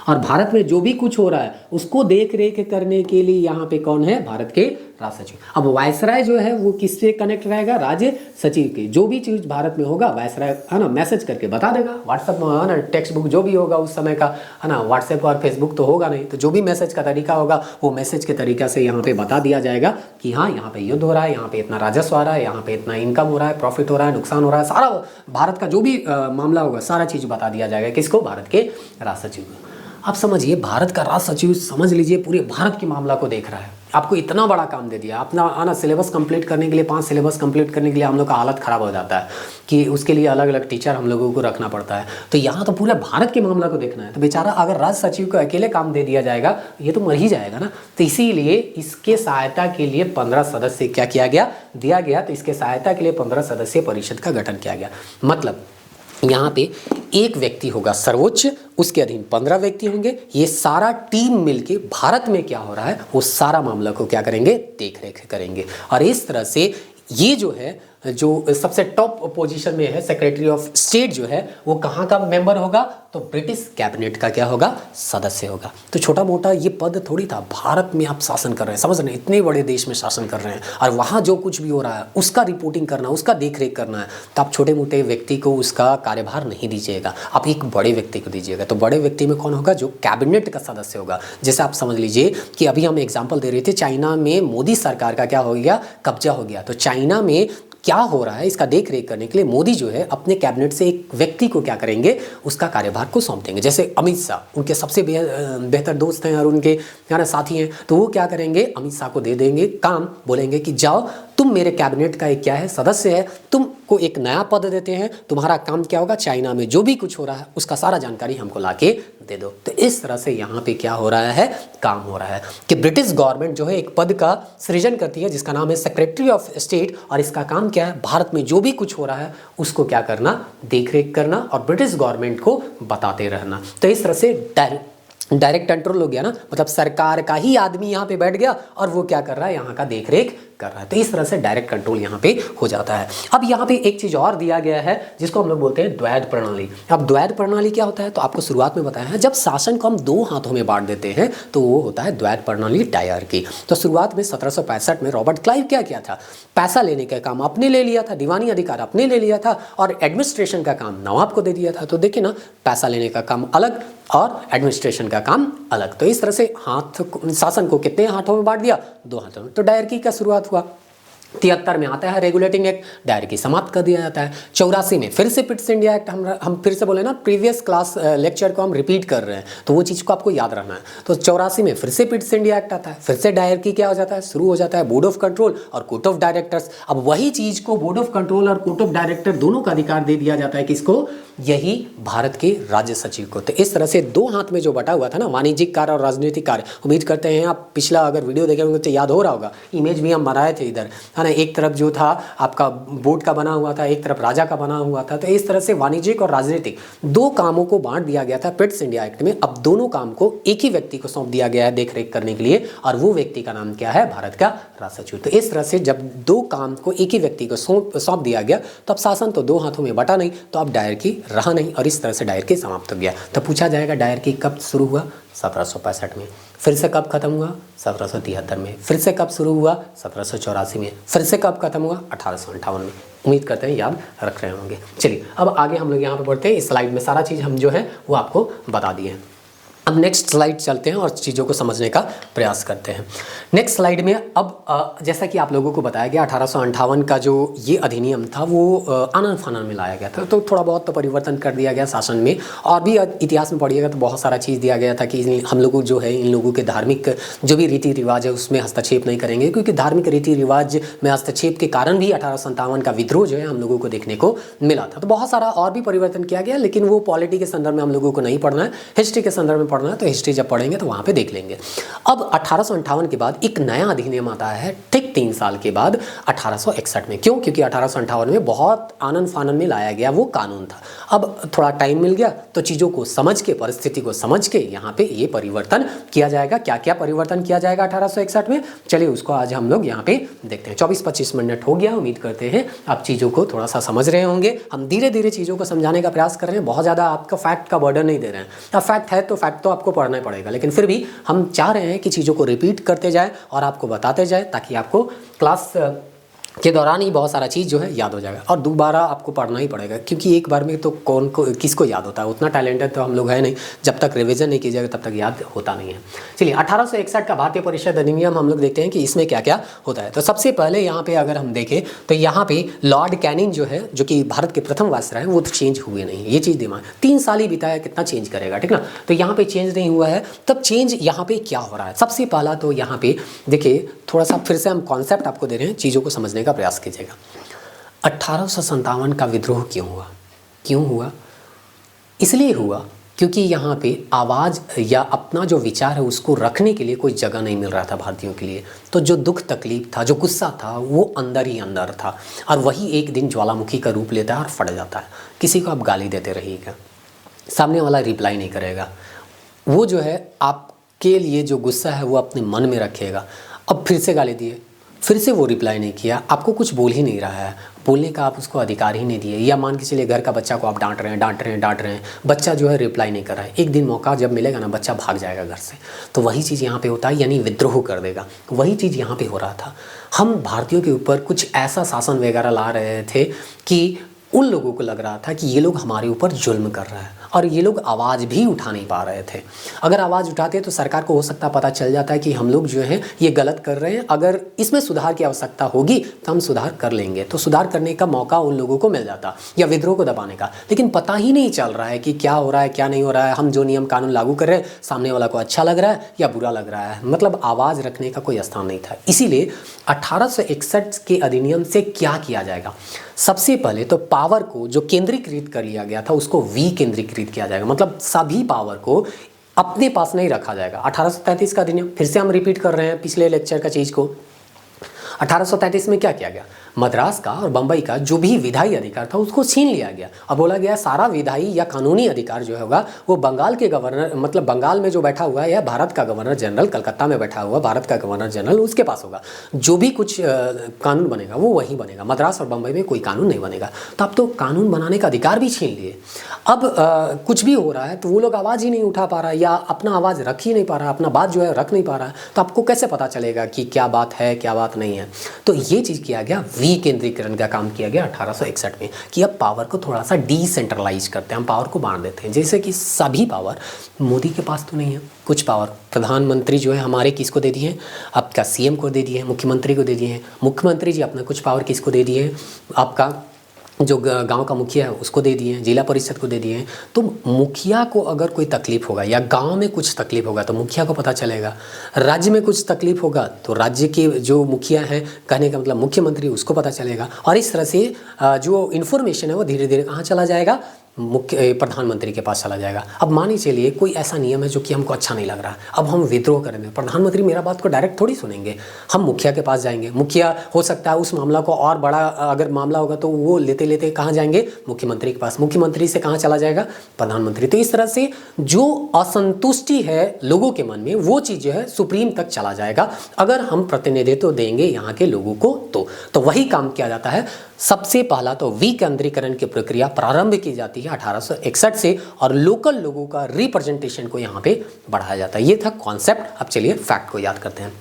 और भारत में जो भी कुछ हो रहा है उसको देख रेख करने के लिए यहाँ पे कौन है, भारत के राज सचिव। अब वायसराय जो है वो किससे कनेक्ट रहेगा, राज्य सचिव के। जो भी चीज भारत में होगा वायसराय है ना मैसेज करके बता देगा, व्हाट्सएप में है ना, टेक्स्ट बुक जो भी होगा उस समय का है ना, व्हाट्सएप और फेसबुक तो होगा नहीं, तो जो भी मैसेज का तरीका होगा वो मैसेज के तरीका से यहाँ पे बता दिया जाएगा कि हाँ यहाँ पे युद्ध हो रहा है, यहाँ पे इतना राजस्व आ रहा है, यहाँ पे इतना इनकम हो रहा है, प्रॉफिट हो रहा है, नुकसान हो रहा है, सारा भारत का जो भी मामला होगा सारा चीज बता दिया जाएगा। किसको, भारत के राज सचिव को। अब समझिए भारत का राज सचिव, समझ लीजिए पूरे भारत के मामला को देख रहा है, आपको इतना बड़ा काम दे दिया। अपना आना सिलेबस कंप्लीट करने के लिए 5 सिलेबस कंप्लीट करने के लिए हम लोग का हालत ख़राब हो जाता है कि उसके लिए अलग अलग टीचर हम लोगों को रखना पड़ता है। तो यहाँ तो पूरे भारत के मामला को देखना है, तो बेचारा अगर राज सचिव को अकेले काम दे दिया जाएगा ये तो मर ही जाएगा ना। तो इसीलिए इसके सहायता के लिए 15 सदस्य क्या किया गया, दिया गया। तो इसके सहायता के लिए 15 सदस्यीय परिषद का गठन किया गया। मतलब यहाँ पे एक व्यक्ति होगा सर्वोच्च, उसके अधीन 15 व्यक्ति होंगे। ये सारा टीम मिलके भारत में क्या हो रहा है वो सारा मामला को क्या करेंगे, देख रेख करेंगे। और इस तरह से ये जो है, जो सबसे टॉप पोजीशन में है सेक्रेटरी ऑफ स्टेट जो है वो कहाँ का मेंबर होगा, तो ब्रिटिश कैबिनेट का क्या होगा, सदस्य होगा। तो छोटा मोटा ये पद थोड़ी था, भारत में आप शासन कर रहे हैं, समझ रहे हैं, इतने बड़े देश में शासन कर रहे हैं और वहाँ जो कुछ भी हो रहा है उसका रिपोर्टिंग करना, उसका देख रेख करना है। तो आप छोटे मोटे व्यक्ति को उसका कार्यभार नहीं दीजिएगा, आप एक बड़े व्यक्ति को दीजिएगा। तो बड़े व्यक्ति में कौन होगा, जो कैबिनेट का सदस्य होगा। जैसे आप समझ लीजिए कि अभी हम एग्जाम्पल दे रहे थे, चाइना में मोदी सरकार का क्या हो गया, कब्जा हो गया। तो चाइना में क्या हो रहा है इसका देख रेख करने के लिए मोदी जो है अपने कैबिनेट से एक व्यक्ति को क्या करेंगे, उसका कार्यभार को सौंप देंगे। जैसे अमित शाह उनके सबसे बेहतर दोस्त हैं और उनके साथी हैं, तो वो क्या करेंगे, अमित शाह को दे देंगे काम, बोलेंगे कि जाओ तुम मेरे कैबिनेट का एक क्या है, सदस्य है, तुमको एक नया पद देते हैं, तुम्हारा काम क्या होगा, चाइना में जो भी कुछ हो रहा है उसका सारा जानकारी हमको लाके दे दो। तो इस तरह से यहाँ पे क्या हो रहा है, काम हो रहा है कि ब्रिटिश गवर्नमेंट जो है एक पद का सृजन करती है जिसका नाम है सेक्रेटरी ऑफ स्टेट, और इसका काम क्या है, भारत में जो भी कुछ हो रहा है उसको क्या करना, देख रेख करना और ब्रिटिश गवर्नमेंट को बताते रहना। तो इस तरह से डायरेक्ट कंट्रोल हो गया ना, मतलब सरकार का ही आदमी यहाँ पे बैठ गया और वो क्या कर रहा है, यहाँ का देख रेख कर रहा है। तो इस तरह से डायरेक्ट कंट्रोल यहाँ पे हो जाता है। अब यहाँ पे एक चीज और दिया गया है जिसको हम लोग बोलते हैं द्वैध प्रणाली। अब द्वैध प्रणाली क्या होता है, तो आपको शुरुआत में बताया है, जब शासन को हम 2 हाथों में बांट देते हैं तो वो होता है द्वैध प्रणाली, डायरकी। तो शुरुआत में 1765 में रॉबर्ट क्लाइव क्या किया था, पैसा लेने का काम अपने ले लिया था, दीवानी अधिकार अपने ले लिया था और एडमिनिस्ट्रेशन का काम नवाब को दे दिया था। तो देखिए ना, पैसा लेने का काम अलग और एडमिनिस्ट्रेशन का काम अलग। तो इस तरह से शासन को कितने हाथों में बांट दिया, 2 हाथों में। तो डायरकी का शुरुआत हुआ। 73 में आता है रेगुलेटिंग एक्ट, डायरकी समाप्त कर दिया जाता है। 84 में फिर से पिट्स इंडिया एक्ट, हम फिर से बोले ना, प्रीवियस क्लास लेक्चर को हम रिपीट कर रहे हैं तो वो चीज़ को आपको याद रखना है। तो 84 में फिर से पिट्स इंडिया एक्ट आता है, फिर से डायरकी क्या हो जाता है, शुरू हो जाता है, बोर्ड ऑफ कंट्रोल और कोर्ट ऑफ डायरेक्टर्स। अब वही चीज़ को बोर्ड ऑफ कंट्रोल और कोर्ट ऑफ डायरेक्टर दोनों का अधिकार दे दिया जाता है, किसको, यही भारत के राज्य सचिव को। तो इस तरह से 2 हाथ में जो बटा हुआ था ना, वाणिज्यिक कार्य और राजनीतिक कार्य, उम्मीद करते हैं आप पिछला अगर वीडियो देखे होंगे तो याद हो रहा होगा, इमेज भी हम बनाए थे इधर, है ना। एक तरफ जो था आपका बोर्ड का बना हुआ था, एक तरफ राजा का बना हुआ था। तो इस तरह से वाणिज्यिक और राजनीतिक 2 कामों को बांट दिया गया था पिट्स इंडिया एक्ट में। अब दोनों काम को एक ही व्यक्ति को सौंप दिया गया है देख रेख करने के लिए, और वो व्यक्ति का नाम क्या है, भारत का राज सचिव। तो इस तरह से जब 2 काम को एक ही व्यक्ति को सौंप दिया गया तो अब शासन तो 2 हाथों में बटा नहीं, तो अब डायरकी रहा नहीं और इस तरह से डायरकी समाप्त हो गया। तो पूछा जाएगा डायरकी कब शुरू हुआ, 1765 में। फिर से कब खत्म हुआ, 1773 में। फिर से कब शुरू हुआ, 1784 में। फिर से कब खत्म हुआ, 1858 में। उम्मीद करते हैं याद रख रहे होंगे। चलिए अब आगे हम लोग यहाँ पे बढ़ते हैं। इस स्लाइड में सारा चीज़ हम जो है वो आपको बता दिए हैं। अब नेक्स्ट स्लाइड चलते हैं और चीज़ों को समझने का प्रयास करते हैं। नेक्स्ट स्लाइड में अब जैसा कि आप लोगों को बताया गया 1858 का जो ये अधिनियम था वो आनन फानन में लाया गया था। तो थोड़ा बहुत तो परिवर्तन कर दिया गया शासन में, और भी इतिहास में पढ़िएगा तो बहुत सारा चीज़ दिया गया था कि हम लोगों जो है इन लोगों के धार्मिक जो भी रीति रिवाज है उसमें हस्तक्षेप नहीं करेंगे, क्योंकि धार्मिक रीति रिवाज में हस्तक्षेप के कारण भी 1857 का विद्रोह जो है हम लोगों को देखने को मिला था। तो बहुत सारा और भी परिवर्तन किया गया, लेकिन वो पॉलिटी के संदर्भ में हम लोगों को नहीं पढ़ना है, हिस्ट्री के संदर्भ में पढ़ना है। तो हिस्ट्री जब पढ़ेंगे तो वहाँ पे देख लेंगे। अब 1858 के बाद एक नया अधिनियम आता है ठीक 3 साल के बाद 1861 में। क्यों? क्योंकि 1858 में बहुत आनन फानन में लाया गया वो कानून था। अब थोड़ा टाइम मिल गया तो चीज़ों को समझ के, परिस्थिति को समझ के यहाँ पे ये परिवर्तन किया जाएगा। क्या क्या परिवर्तन किया जाएगा 1861 में, चलिए उसको आज हम लोग यहाँ पे देखते हैं। 24-25 मिनट हो गया, उम्मीद करते हैं आप चीज़ों को थोड़ा सा समझ रहे होंगे। हम धीरे धीरे चीज़ों को समझाने का प्रयास कर रहे हैं, बहुत ज़्यादा आपका फैक्ट का बर्डन नहीं दे रहे हैं। अब फैक्ट है तो फैक्ट तो आपको पढ़ना ही पड़ेगा, लेकिन फिर भी हम चाह रहे हैं कि चीज़ों को रिपीट करते जाए और आपको बताते जाए, ताकि आपको क्लास के दौरान ही बहुत सारा चीज़ जो है याद हो जाएगा। और दोबारा आपको पढ़ना ही पड़ेगा, क्योंकि एक बार में तो कौन को किसको याद होता है, उतना टैलेंटेड तो हम लोग है नहीं, जब तक रिवीजन नहीं कीजिएगा तब तक याद होता नहीं है। चलिए 1861 का भारतीय परिषद अधिनियम हम लोग देखते हैं कि इसमें क्या क्या होता है। तो सबसे पहले यहाँ पे अगर हम देखें तो यहाँ पे लॉर्ड कैनिंग जो है, जो कि भारत के प्रथम वायसराय हैं, वो तो चेंज हुए नहीं, ये चीज़ दिमाग 3 साल ही बिताया, कितना चेंज करेगा, ठीक ना। तो यहाँ पे चेंज नहीं हुआ है। तब चेंज यहाँ पे क्या हो रहा है, सबसे पहला तो यहाँ पे देखिए, थोड़ा सा फिर से हम कॉन्सेप्ट आपको दे रहे हैं, चीज़ों को समझने का प्रयास कीजिएगा। 1857 का विद्रोह क्यों हुआ? इसलिए हुआ क्योंकि यहाँ पे आवाज़ या अपना जो विचार है उसको रखने के लिए कोई जगह नहीं मिल रहा था भारतीयों के लिए। तो जो दुख तकलीफ था, जो गुस्सा था, वो अंदर ही अंदर था, और वही एक दिन ज्वालामुखी का रूप लेता है और फट जाता है। किसी को आप गाली देते रहिएगा, सामने वाला रिप्लाई नहीं करेगा, वो जो है आपके लिए जो गुस्सा है वो अपने मन में रखेगा। अब फिर से गाली दिए, फिर से वो रिप्लाई नहीं किया, आपको कुछ बोल ही नहीं रहा है, बोलने का आप उसको अधिकार ही नहीं दिए। या मान के चलिए घर का बच्चा को आप डांट रहे हैं, बच्चा जो है रिप्लाई नहीं कर रहा है, एक दिन मौका जब मिलेगा ना, बच्चा भाग जाएगा घर से। तो वही चीज़ यहाँ पे होता है, यानी विद्रोह कर देगा। वही चीज़ यहाँ पे हो रहा था। हम भारतीयों के ऊपर कुछ ऐसा शासन वगैरह ला रहे थे कि उन लोगों को लग रहा था कि ये लोग हमारे ऊपर जुल्म कर रहा है, और ये लोग आवाज़ भी उठा नहीं पा रहे थे। अगर आवाज़ उठाते तो सरकार को हो सकता पता चल जाता है कि हम लोग जो हैं ये गलत कर रहे हैं, अगर इसमें सुधार की आवश्यकता होगी तो हम सुधार कर लेंगे, तो सुधार करने का मौका उन लोगों को मिल जाता, या विद्रोह को दबाने का। लेकिन पता ही नहीं चल रहा है कि क्या हो रहा है, क्या नहीं हो रहा है। हम जो नियम कानून लागू कर रहे हैं, सामने वाला को अच्छा लग रहा है या बुरा लग रहा है, मतलब आवाज़ रखने का कोई स्थान नहीं था। इसीलिए 1861 के अधिनियम से क्या किया जाएगा, सबसे पहले तो पावर को जो केंद्रीकृत कर लिया गया था उसको विकेंद्रीकृत किया जाएगा, मतलब सभी पावर को अपने पास नहीं रखा जाएगा। 1833 का अधिनियम, फिर से हम रिपीट कर रहे हैं पिछले लेक्चर का चीज़ को। 1833 में क्या किया गया, मद्रास का और बम्बई का जो भी विधायी अधिकार था उसको छीन लिया गया, और बोला गया सारा विधायी या कानूनी अधिकार जो होगा वो बंगाल के गवर्नर, मतलब बंगाल में जो बैठा हुआ है, या भारत का गवर्नर जनरल, कलकत्ता में बैठा हुआ भारत का गवर्नर जनरल, उसके पास होगा। जो भी कुछ कानून बनेगा वो वही बनेगा, मद्रास और बम्बई में कोई कानून नहीं बनेगा। तो अब तो कानून बनाने का अधिकार भी छीन लिए। अब कुछ भी हो रहा है तो वो लोग आवाज़ ही नहीं उठा पा रहा, या अपना आवाज़ रख ही नहीं पा रहा, अपना बात जो है रख नहीं पा रहा है। तो आपको कैसे पता चलेगा कि क्या बात है क्या बात नहीं है। तो ये चीज़ किया गया, विकेंद्रीकरण का काम किया गया 1861 में, कि अब पावर को थोड़ा सा डिसेंट्रलाइज करते हैं, हम पावर को बांट देते हैं। जैसे कि सभी पावर मोदी के पास तो नहीं है, कुछ पावर प्रधानमंत्री जो है हमारे किसको दे दिए हैं, आपका सीएम को दे दिए हैं, मुख्यमंत्री को दे दिए हैं। मुख्यमंत्री जी अपना कुछ पावर किसको दे दिए हैं, आपका जो गांव का मुखिया है उसको दे दिए हैं, जिला परिषद को दे दिए हैं। तो मुखिया को अगर कोई तकलीफ होगा या गांव में कुछ तकलीफ होगा तो मुखिया को पता चलेगा, राज्य में कुछ तकलीफ होगा तो राज्य के जो मुखिया हैं, कहने का मतलब मुख्यमंत्री, उसको पता चलेगा। और इस तरह से जो इन्फॉर्मेशन है वो धीरे धीरे कहाँ चला जाएगा, मुख्य प्रधानमंत्री के पास चला जाएगा। अब मानिए चलिए कोई ऐसा नियम है जो कि हमको अच्छा नहीं लग रहा, अब हम विद्रोह करेंगे, प्रधानमंत्री मेरा बात को डायरेक्ट थोड़ी सुनेंगे, हम मुखिया के पास जाएंगे। मुखिया हो सकता है उस मामला को और बड़ा अगर मामला होगा तो वो लेते लेते कहाँ जाएंगे, मुख्यमंत्री के पास, मुख्यमंत्री से कहाँ चला जाएगा, प्रधानमंत्री। तो इस तरह से जो असंतुष्टि है लोगों के मन में वो चीज़ जो है सुप्रीम तक चला जाएगा, अगर हम प्रतिनिधित्व देंगे यहाँ के लोगों को। तो वही काम किया जाता है। सबसे पहला तो विकेंद्रीकरण की प्रक्रिया प्रारंभ की जाती है 1861 से, और लोकल लोगों का रिप्रेजेंटेशन को यहाँ पे बढ़ाया जाता है। ये था कॉन्सेप्ट। अब चलिए फैक्ट को याद करते हैं।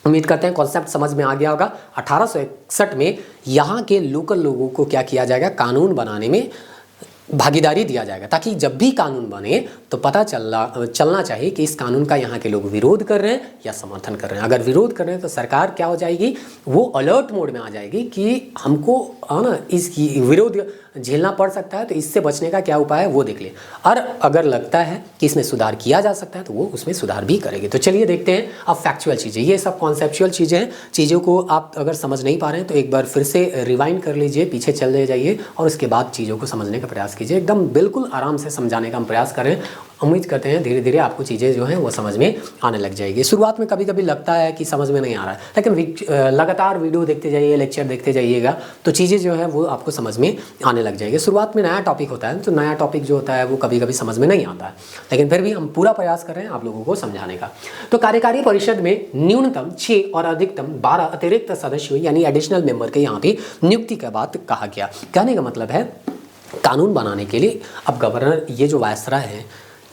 उम्मीद करते हैं कॉन्सेप्ट समझ में आ गया होगा। 1861 में यहाँ के लोकल लोगों को क्या किया जाएगा, कानून बनाने में भागीदारी दिया जाएगा, ताकि जब भी कानून बने तो पता चलना चाहिए कि इस कानून का यहाँ के लोग विरोध कर रहे हैं या समर्थन कर रहे हैं। अगर विरोध कर रहे हैं तो सरकार क्या हो जाएगी, वो अलर्ट मोड में आ जाएगी कि हमको ना इसकी विरोध झेलना पड़ सकता है, तो इससे बचने का क्या उपाय है वो देख ले। और अगर लगता है कि इसमें सुधार किया जा सकता है तो वो उसमें सुधार भी करेगी। तो चलिए देखते हैं अब फैक्चुअल चीज़ें, ये सब कॉन्सेप्चुअल चीज़ें हैं। चीज़ों को आप अगर समझ नहीं पा रहे हैं तो एक बार फिर से रिवाइंड कर लीजिए, पीछे चले जाइए और उसके बाद चीज़ों को समझने का प्रयास कीजिए। एकदम बिल्कुल आराम से समझाने का हम प्रयास करें। उम्मीद करते हैं धीरे धीरे आपको चीज़ें जो हैं वो समझ में आने लग जाएगी। शुरुआत में कभी कभी लगता है कि समझ में नहीं आ रहा है, लेकिन लगातार वीडियो देखते जाइए, लेक्चर देखते जाइएगा तो चीज़ें जो है वो आपको समझ में आने लग जाएगी। शुरुआत में नया टॉपिक होता है तो नया टॉपिक जो होता है वो कभी कभी समझ में नहीं आता है, लेकिन फिर भी हम पूरा प्रयास कर रहे हैं आप लोगों को समझाने का। तो कार्यकारी परिषद में न्यूनतम 6 और अधिकतम 12 अतिरिक्त सदस्यों यानी एडिशनल मेंबर के यहाँ पे नियुक्ति का बात कहा गया। कहने का मतलब है कानून बनाने के लिए अब गवर्नर, ये जो वायसराय है,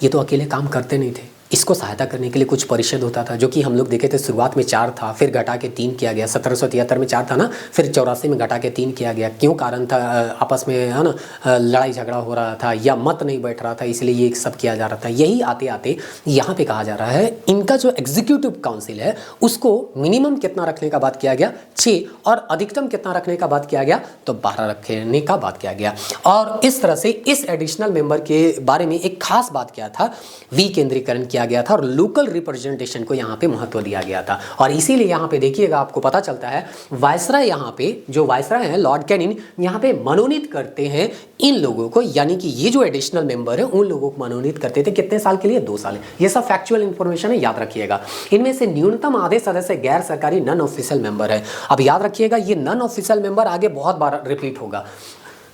ये तो अकेले काम करते नहीं थे, इसको सहायता करने के लिए कुछ परिषद होता था, जो कि हम लोग देखे थे शुरुआत में 4 था, फिर घटा के 3 किया गया। 1773 में 4 था ना, फिर 84 में घटा के 3 किया गया। क्यों कारण था? आपस में है ना लड़ाई झगड़ा हो रहा था या मत नहीं बैठ रहा था, इसलिए ये सब किया जा रहा था। यही आते आते यहाँ पे कहा जा रहा है इनका जो एग्जीक्यूटिव काउंसिल है उसको मिनिमम कितना रखने का बात किया गया? 6, और अधिकतम कितना रखने का बात किया गया? तो 12 रखने का बात किया गया। और इस तरह से इस एडिशनल मेंबर के बारे में एक खास बात क्या था? विकेंद्रीकरण किया गया था और लोकल रिप्रेजेंटेशन को यहाँ पे महत्व दिया गया था। और इसीलिए यहाँ पे देखिएगा आपको पता चलता है वायसराय, यहाँ पे जो वायसराय हैं लॉर्ड कैनिंग, यहाँ पे मनोनीत करते हैं इन लोगों को, यानी कि ये जो एडिशनल मेंबर है उन लोगों को मनोनीत करते थे। कितने साल के लिए? 2 साल। ये सब फैक्चुअल इंफॉर्मेशन है, याद रखिएगा। इनमें से न्यूनतम आधे सदस्य गैर सरकारी नॉन ऑफिशियल मेंबर है। अब याद रखिएगा ये नॉन ऑफिशियल मेंबर आगे बहुत बार रिपीट होगा।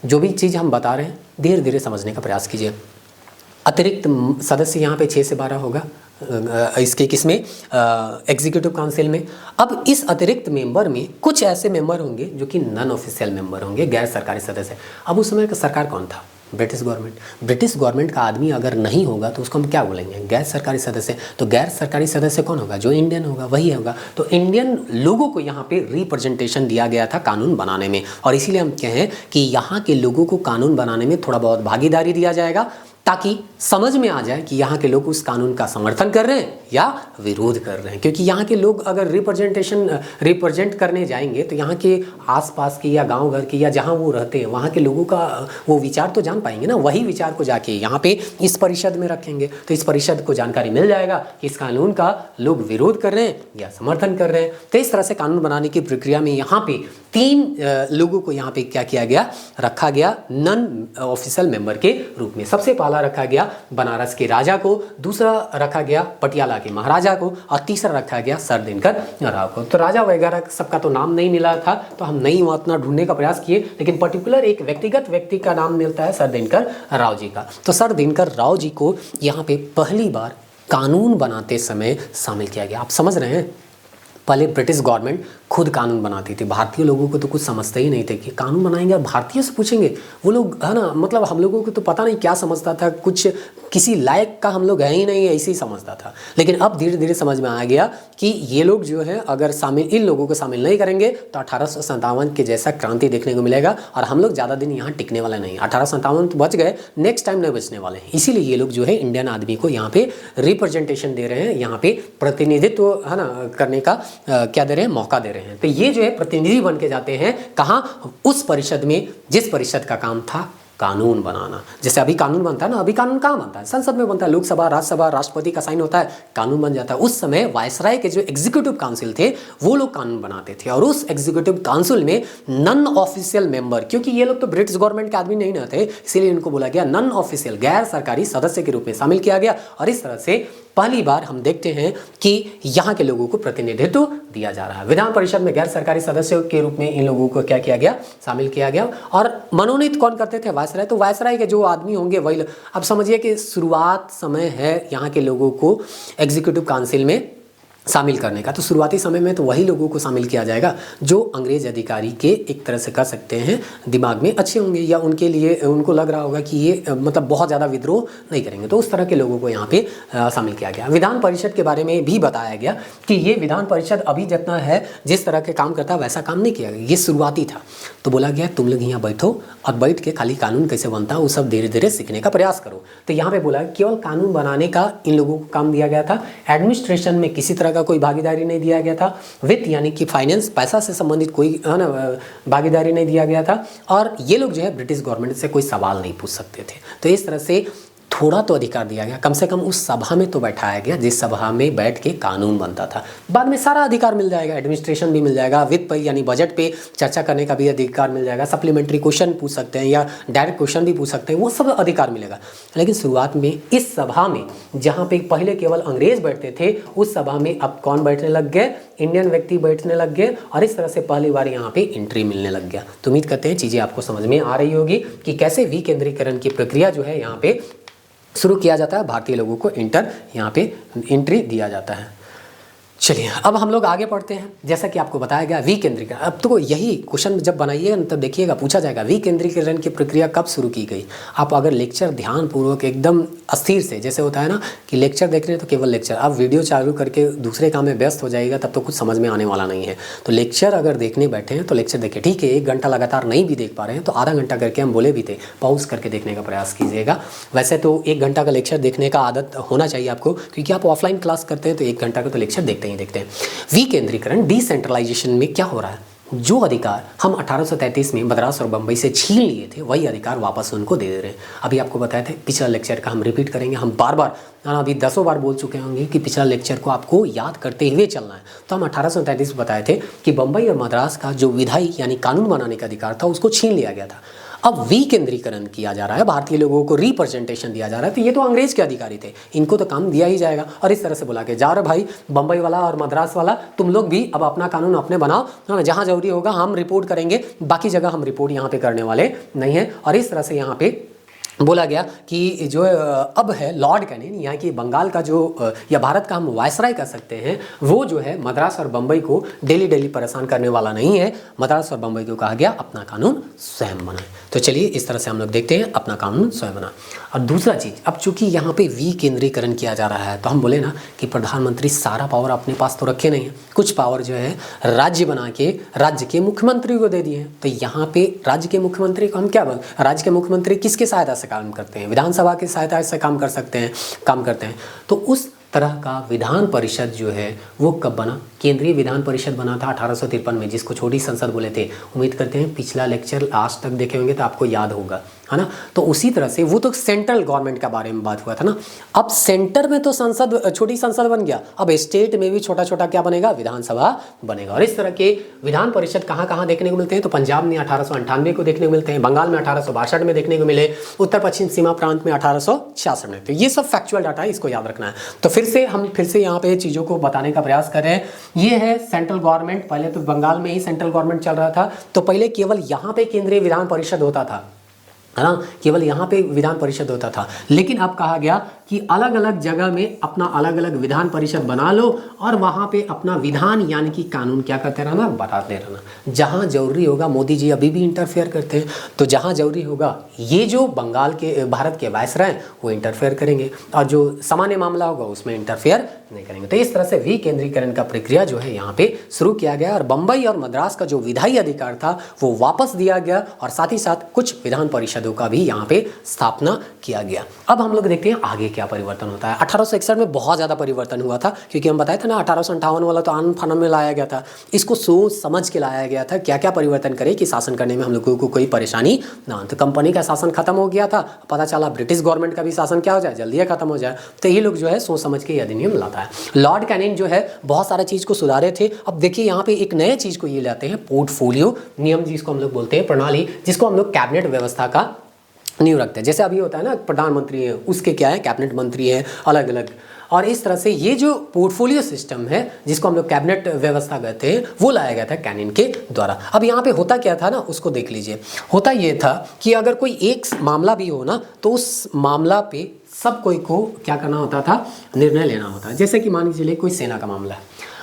जो भी चीज़ हम बता रहे हैं धीरे धीरे समझने का प्रयास कीजिए। अतिरिक्त सदस्य यहाँ पे 6 से 12 होगा इसके किसमें? एग्जीक्यूटिव काउंसिल में। अब इस अतिरिक्त मेंबर में कुछ ऐसे मेंबर होंगे जो कि नॉन ऑफिशियल मेंबर होंगे, गैर सरकारी सदस्य। अब उस समय का सरकार कौन था? British government. ब्रिटिश गवर्नमेंट का आदमी अगर नहीं होगा तो उसको हम क्या बोलेंगे? गैर सरकारी सदस्य। तो गैर सरकारी सदस्य कौन होगा? जो इंडियन होगा वही होगा। तो इंडियन लोगों को यहाँ पे रिप्रेजेंटेशन दिया गया था कानून बनाने में, और इसीलिए हम कहें कि यहाँ के लोगों को कानून बनाने में थोड़ा बहुत भागीदारी दिया जाएगा, ताकि समझ में आ जाए कि यहाँ के लोग उस कानून का समर्थन कर रहे हैं या विरोध कर रहे हैं। क्योंकि यहाँ के लोग अगर रिप्रेजेंट करने जाएंगे तो यहाँ के आसपास के या गांव घर के या जहाँ वो रहते हैं वहाँ के लोगों का वो विचार तो जान पाएंगे ना। वही विचार को जाके यहाँ पे इस परिषद में रखेंगे तो इस परिषद को जानकारी मिल जाएगा कि इस कानून का लोग विरोध कर रहे हैं या समर्थन कर रहे हैं। तो इस तरह से कानून बनाने की प्रक्रिया में यहाँ पे 3 लोगों को यहाँ पे क्या किया गया? रखा गया नॉन ऑफिशियल मेंबर के रूप में। सबसे पहला रखा गया बनारस के राजा को, दूसरा रखा गया पटियाला के महाराजा को, और तीसरा रखा गया सर दिनकर राव को। तो राजा वगैरह सबका तो नाम नहीं मिला था तो हम नहीं उतना ढूंढने का प्रयास किए, लेकिन पर्टिकुलर एक व्यक्तिगत व्यक्ति का नाम मिलता है, सर दिनकर राव जी का। तो सर दिनकर राव जी को यहाँ पे पहली बार कानून बनाते समय शामिल किया गया। आप समझ रहे हैं, पहले ब्रिटिश गवर्नमेंट खुद कानून बनाती थी। भारतीय लोगों को तो कुछ समझते ही नहीं थे कि कानून बनाएंगे और भारतीय से पूछेंगे। वो लोग है ना, मतलब हम लोगों को तो पता नहीं क्या समझता था, कुछ किसी लायक का हम लोग है ही नहीं, ऐसे ही समझता था। लेकिन अब धीरे धीरे समझ में आ गया कि ये लोग जो है अगर इन लोगों को शामिल नहीं करेंगे तो 1857 के जैसा क्रांति देखने को मिलेगा और हम लोग ज़्यादा दिन यहाँ टिकने वाले नहीं। 1857 तो बच गए, नेक्स्ट टाइम नहीं बचने वाले हैं। इसीलिए ये लोग जो है इंडियन आदमी को यहाँ पे रिप्रेजेंटेशन दे रहे हैं, यहाँ पे प्रतिनिधित्व है ना करने का क्या दे रहे हैं? मौका दे रहे हैं। तो ये जो है प्रतिनिधि बन के जाते हैं कहाँ? उस परिषद में जिस परिषद का काम था कानून बनाना। जैसे अभी कानून बनता है ना, अभी कानून कहाँ बनता है? संसद में बनता है, लोकसभा राज्यसभा राष्ट्रपति का साइन होता है, कानून बन जाता है। उस समय वायसराय के जो एग्जीक्यूटिव काउंसिल थे वो लोग कानून बनाते थे, और उस एग्जीक्यूटिव काउंसिल में नॉन ऑफिशियल मेंबर, क्योंकि ये लोग तो ब्रिटिश गवर्नमेंट के आदमी नहीं थे, इसीलिए इनको बोला गया नॉन ऑफिशियल गैर सरकारी सदस्य के रूप में शामिल किया गया। और इस तरह से पहली बार हम देखते हैं कि यहाँ के लोगों को प्रतिनिधित्व दिया जा रहा है। विधान परिषद में गैर सरकारी सदस्यों के रूप में इन लोगों को क्या किया गया? शामिल किया गया। और मनोनीत कौन करते थे? वायसराय। तो वायसराय के जो आदमी होंगे वही। अब समझिए कि शुरुआत समय है यहाँ के लोगों को एग्जीक्यूटिव काउंसिल में शामिल करने का। तो शुरुआती समय में तो वही लोगों को शामिल किया जाएगा जो अंग्रेज अधिकारी के एक तरह से कह सकते हैं दिमाग में अच्छे होंगे, या उनके लिए उनको लग रहा होगा कि ये मतलब बहुत ज़्यादा विद्रोह नहीं करेंगे। तो उस तरह के लोगों को यहाँ पे शामिल किया गया। विधान परिषद के बारे में भी बताया गया कि ये विधान परिषद अभी जितना है जिस तरह के काम करता है वैसा काम नहीं किया गया, ये शुरुआती था। तो बोला गया तुम लोग यहाँ बैठो और बैठ के खाली कानून कैसे बनता है वो सब धीरे धीरे सीखने का प्रयास करो। तो यहाँ पे बोला केवल कानून बनाने का इन लोगों को काम दिया गया था। एडमिनिस्ट्रेशन में किसी तरह का कोई भागीदारी नहीं दिया गया था। वित्त यानी कि फाइनेंस, पैसा से संबंधित कोई है ना भागीदारी नहीं दिया गया था। और ये लोग जो है ब्रिटिश गवर्नमेंट से कोई सवाल नहीं पूछ सकते थे। तो इस तरह से थोड़ा तो अधिकार दिया गया, कम से कम उस सभा में तो बैठाया गया जिस सभा में बैठ के कानून बनता था। बाद में सारा अधिकार मिल जाएगा, एडमिनिस्ट्रेशन भी मिल जाएगा, वित्त पर यानी बजट पे चर्चा करने का भी अधिकार मिल जाएगा, सप्लीमेंट्री क्वेश्चन पूछ सकते हैं या डायरेक्ट क्वेश्चन भी पूछ सकते हैं, वो सब अधिकार मिलेगा। लेकिन शुरुआत में इस सभा में जहाँ पे पहले केवल अंग्रेज बैठते थे उस सभा में अब कौन बैठने लग गए? इंडियन व्यक्ति बैठने लग गए, और इस तरह से पहली बार यहाँ पे एंट्री मिलने लग गया। तो उम्मीद करते हैं चीज़ें आपको समझ में आ रही होगी कि कैसे विकेंद्रीकरण की प्रक्रिया जो है यहाँ पे शुरू किया जाता है, भारतीय लोगों को यहाँ पे एंट्री दिया जाता है। चलिए अब हम लोग आगे पढ़ते हैं। जैसा कि आपको बताया गया विकेंद्रीकरण, अब तो यही क्वेश्चन जब बनाइएगा तब देखिएगा पूछा जाएगा विकेंद्रीकरण की प्रक्रिया कब शुरू की गई। आप अगर लेक्चर ध्यानपूर्वक एकदम अस्थिर से, जैसे होता है ना कि लेक्चर देख रहे हैं तो केवल लेक्चर, आप वीडियो चालू करके दूसरे काम में व्यस्त हो जाएगा तब तो कुछ समझ में आने वाला नहीं है। तो लेक्चर अगर देखने बैठे हैं तो लेक्चर देखिए, ठीक है 1 घंटा लगातार नहीं भी देख पा रहे हैं तो आधा घंटा करके हम बोले भी थे पॉज करके देखने का प्रयास कीजिएगा। वैसे तो 1 घंटा का लेक्चर देखने का आदत होना चाहिए आपको, क्योंकि आप ऑफलाइन क्लास करते हैं तो 1 घंटा का तो लेक्चर देखते हैं। विकेंद्रीकरण डिसेंट्रलाइजेशन में क्या हो रहा है, जो अधिकार हम 1833 में मद्रास और बंबई से छीन लिए थे वही अधिकार वापस उनको दे रहे हैं। अभी आपको बताया था, पिछला लेक्चर का हम रिपीट करेंगे, हम बार बार अभी 10 बार बोल चुके होंगे कि पिछला लेक्चर को आपको याद करते हुए चलना है। तो हम 1833 में बताए थे कि बंबई और मद्रास का जो विधायी यानी कानून बनाने का अधिकार था उसको छीन लिया गया था। अब विकेंद्रीकरण किया जा रहा है, भारतीय लोगों को रिप्रेजेंटेशन दिया जा रहा है। तो ये तो अंग्रेज के अधिकारी थे, इनको तो काम दिया ही जाएगा। और इस तरह से बोला कि जा रहे भाई बंबई वाला और मद्रास वाला, तुम लोग भी अब अपना कानून अपने बनाओ, जहाँ जरूरी होगा हम रिपोर्ट करेंगे, बाकी जगह हम रिपोर्ट यहाँ पे करने वाले नहीं हैं। और इस तरह से यहाँ पे बोला गया कि जो अब है लॉर्ड कैनिंग, यहाँ की बंगाल का जो या भारत का हम वायसराय कर सकते हैं, वो जो है मद्रास और बंबई को डेली परेशान करने वाला नहीं है। मद्रास और बंबई को कहा गया अपना कानून स्वयं बनाए। तो चलिए इस तरह से हम लोग देखते हैं अपना कानून स्वयं बना। और दूसरा चीज़, अब चूंकि यहाँ पे विकेंद्रीकरण किया जा रहा है तो हम बोले ना कि प्रधानमंत्री सारा पावर अपने पास तो रखे नहीं है, कुछ पावर जो है राज्य बना के राज्य के मुख्यमंत्री को दे दिए हैं। तो यहाँ पे राज्य के मुख्यमंत्री को हम क्या बोल, राज्य के मुख्यमंत्री किसके सहायता से काम करते हैं, विधानसभा की सहायता से काम करते हैं। तो उस तरह का विधान परिषद जो है वो कब बना, केंद्रीय विधान परिषद बना था 1853 में, जिसको छोटी संसद बोले थे। उम्मीद करते हैं पिछला लेक्चर लास्ट तक देखे होंगे तो आपको याद होगा, है ना। तो उसी तरह से वो तो सेंट्रल गवर्नमेंट के बारे में बात हुआ था ना। अब सेंटर में तो संसद, छोटी संसद बन गया, अब स्टेट में भी छोटा छोटा क्या बनेगा, विधानसभा बनेगा। और इस तरह के विधान परिषद कहाँ कहाँ देखने को मिलते हैं, तो पंजाब में 1898 को देखने को मिलते हैं, बंगाल में 1862 में देखने को मिले, उत्तर पश्चिम सीमा प्रांत में 1866 में। तो ये सब फैक्चुअल डाटा है, इसको याद रखना है। तो फिर से यहाँ पे चीज़ों को बताने का प्रयास कर रहे हैं। ये है सेंट्रल गवर्नमेंट, पहले तो बंगाल में ही सेंट्रल गवर्नमेंट चल रहा था, तो पहले केवल यहाँ पे केंद्रीय विधान परिषद होता था, है ना, केवल यहाँ पे विधान परिषद होता था। लेकिन अब कहा गया कि अलग अलग जगह में अपना अलग अलग विधान परिषद बना लो और वहाँ पे अपना विधान यानी कि कानून क्या करते रहना, बताते रहना। जहाँ जरूरी होगा, मोदी जी अभी भी इंटरफेयर करते हैं, तो जहाँ जरूरी होगा ये जो बंगाल के भारत के वायसराय हैं वो इंटरफेयर करेंगे और जो सामान्य मामला होगा उसमें इंटरफेयर नहीं करेंगे। तो इस तरह से विकेंद्रीकरण का प्रक्रिया जो है यहाँ पे शुरू किया गया और बंबई और मद्रास का जो विधायी अधिकार था वो वापस दिया गया और साथ ही साथ कुछ विधान परिषदों का भी यहाँ पे स्थापना किया गया। अब हम लोग देखते हैं आगे क्या परिवर्तन होता है। 1861 में बहुत ज़्यादा परिवर्तन हुआ था, क्योंकि हम बताए थे ना 1858 वाला तो आनंद फानन में लाया गया था, इसको सोच समझ के लाया गया था क्या क्या परिवर्तन करे कि शासन करने में हम लोगों को कोई परेशानी ना हो। तो कंपनी का शासन खत्म हो गया था, पता चला ब्रिटिश गवर्नमेंट का भी शासन क्या हो जाए, जल्दी खत्म हो जाए। तो ये लोग जो है सोच समझ के अधिनियम लाता है। लॉर्ड कैनिंग जो है बहुत सारे चीज़ को सुधारे थे। अब देखिए यहाँ पे एक नए चीज़ को ये लाते हैं, पोर्टफोलियो नियम जिसको हम लोग बोलते हैं, प्रणाली जिसको हम लोग कैबिनेट व्यवस्था का नींव रखते हैं। जैसे अभी होता है ना प्रधानमंत्री है, उसके क्या है कैबिनेट मंत्री है अलग अलग। और इस तरह से ये जो पोर्टफोलियो सिस्टम है जिसको हम लोग कैबिनेट व्यवस्था कहते हैं वो लाया गया था कैनिंग के द्वारा। अब यहाँ पे होता क्या था ना उसको देख लीजिए। होता ये था कि अगर कोई एक मामला भी हो ना तो उस मामला पे सब कोई को क्या करना होता था, निर्णय लेना होता है। जैसे कि मान लीजिए कोई सेना का मामला है,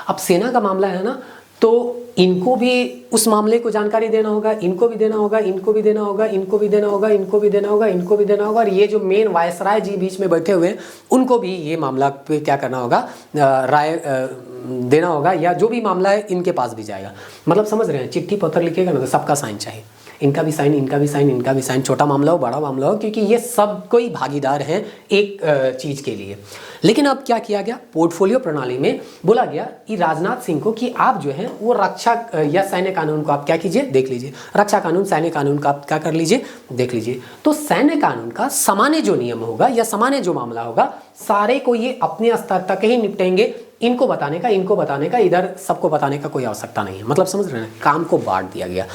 अब सेना का मामला है ना तो इनको भी उस मामले को जानकारी देना होगा, इनको भी देना होगा, इनको भी देना होगा, इनको भी देना होगा, इनको भी देना होगा, इनको भी देना होगा। और ये जो मेन वायसराय जी बीच में बैठे हुए हैं उनको भी ये मामला पे क्या करना होगा, राय देना होगा, या जो भी मामला है इनके पास भी जाएगा। मतलब समझ रहे हैं, चिट्ठी पत्र लिखेगा ना तो सबका साइन चाहिए, इनका भी साइन, इनका भी साइन, इनका भी साइन, छोटा मामला हो बड़ा मामला हो, क्योंकि ये सब कोई भागीदार हैं एक चीज़ के लिए। लेकिन अब क्या किया गया, पोर्टफोलियो प्रणाली में बोला गया कि राजनाथ सिंह को कि आप जो है वो रक्षा या सैन्य कानून को आप क्या कीजिए, देख लीजिए। रक्षा कानून सैन्य कानून का आप क्या कर लीजिए, देख लीजिए। तो सैन्य कानून का सामान्य जो नियम होगा या सामान्य जो मामला होगा सारे को ये अपने स्तर तक ही निपटेंगे, इनको बताने का, इधर सबको बताने का कोई आवश्यकता नहीं है। मतलब समझ रहे हैं, काम को बांट दिया गया।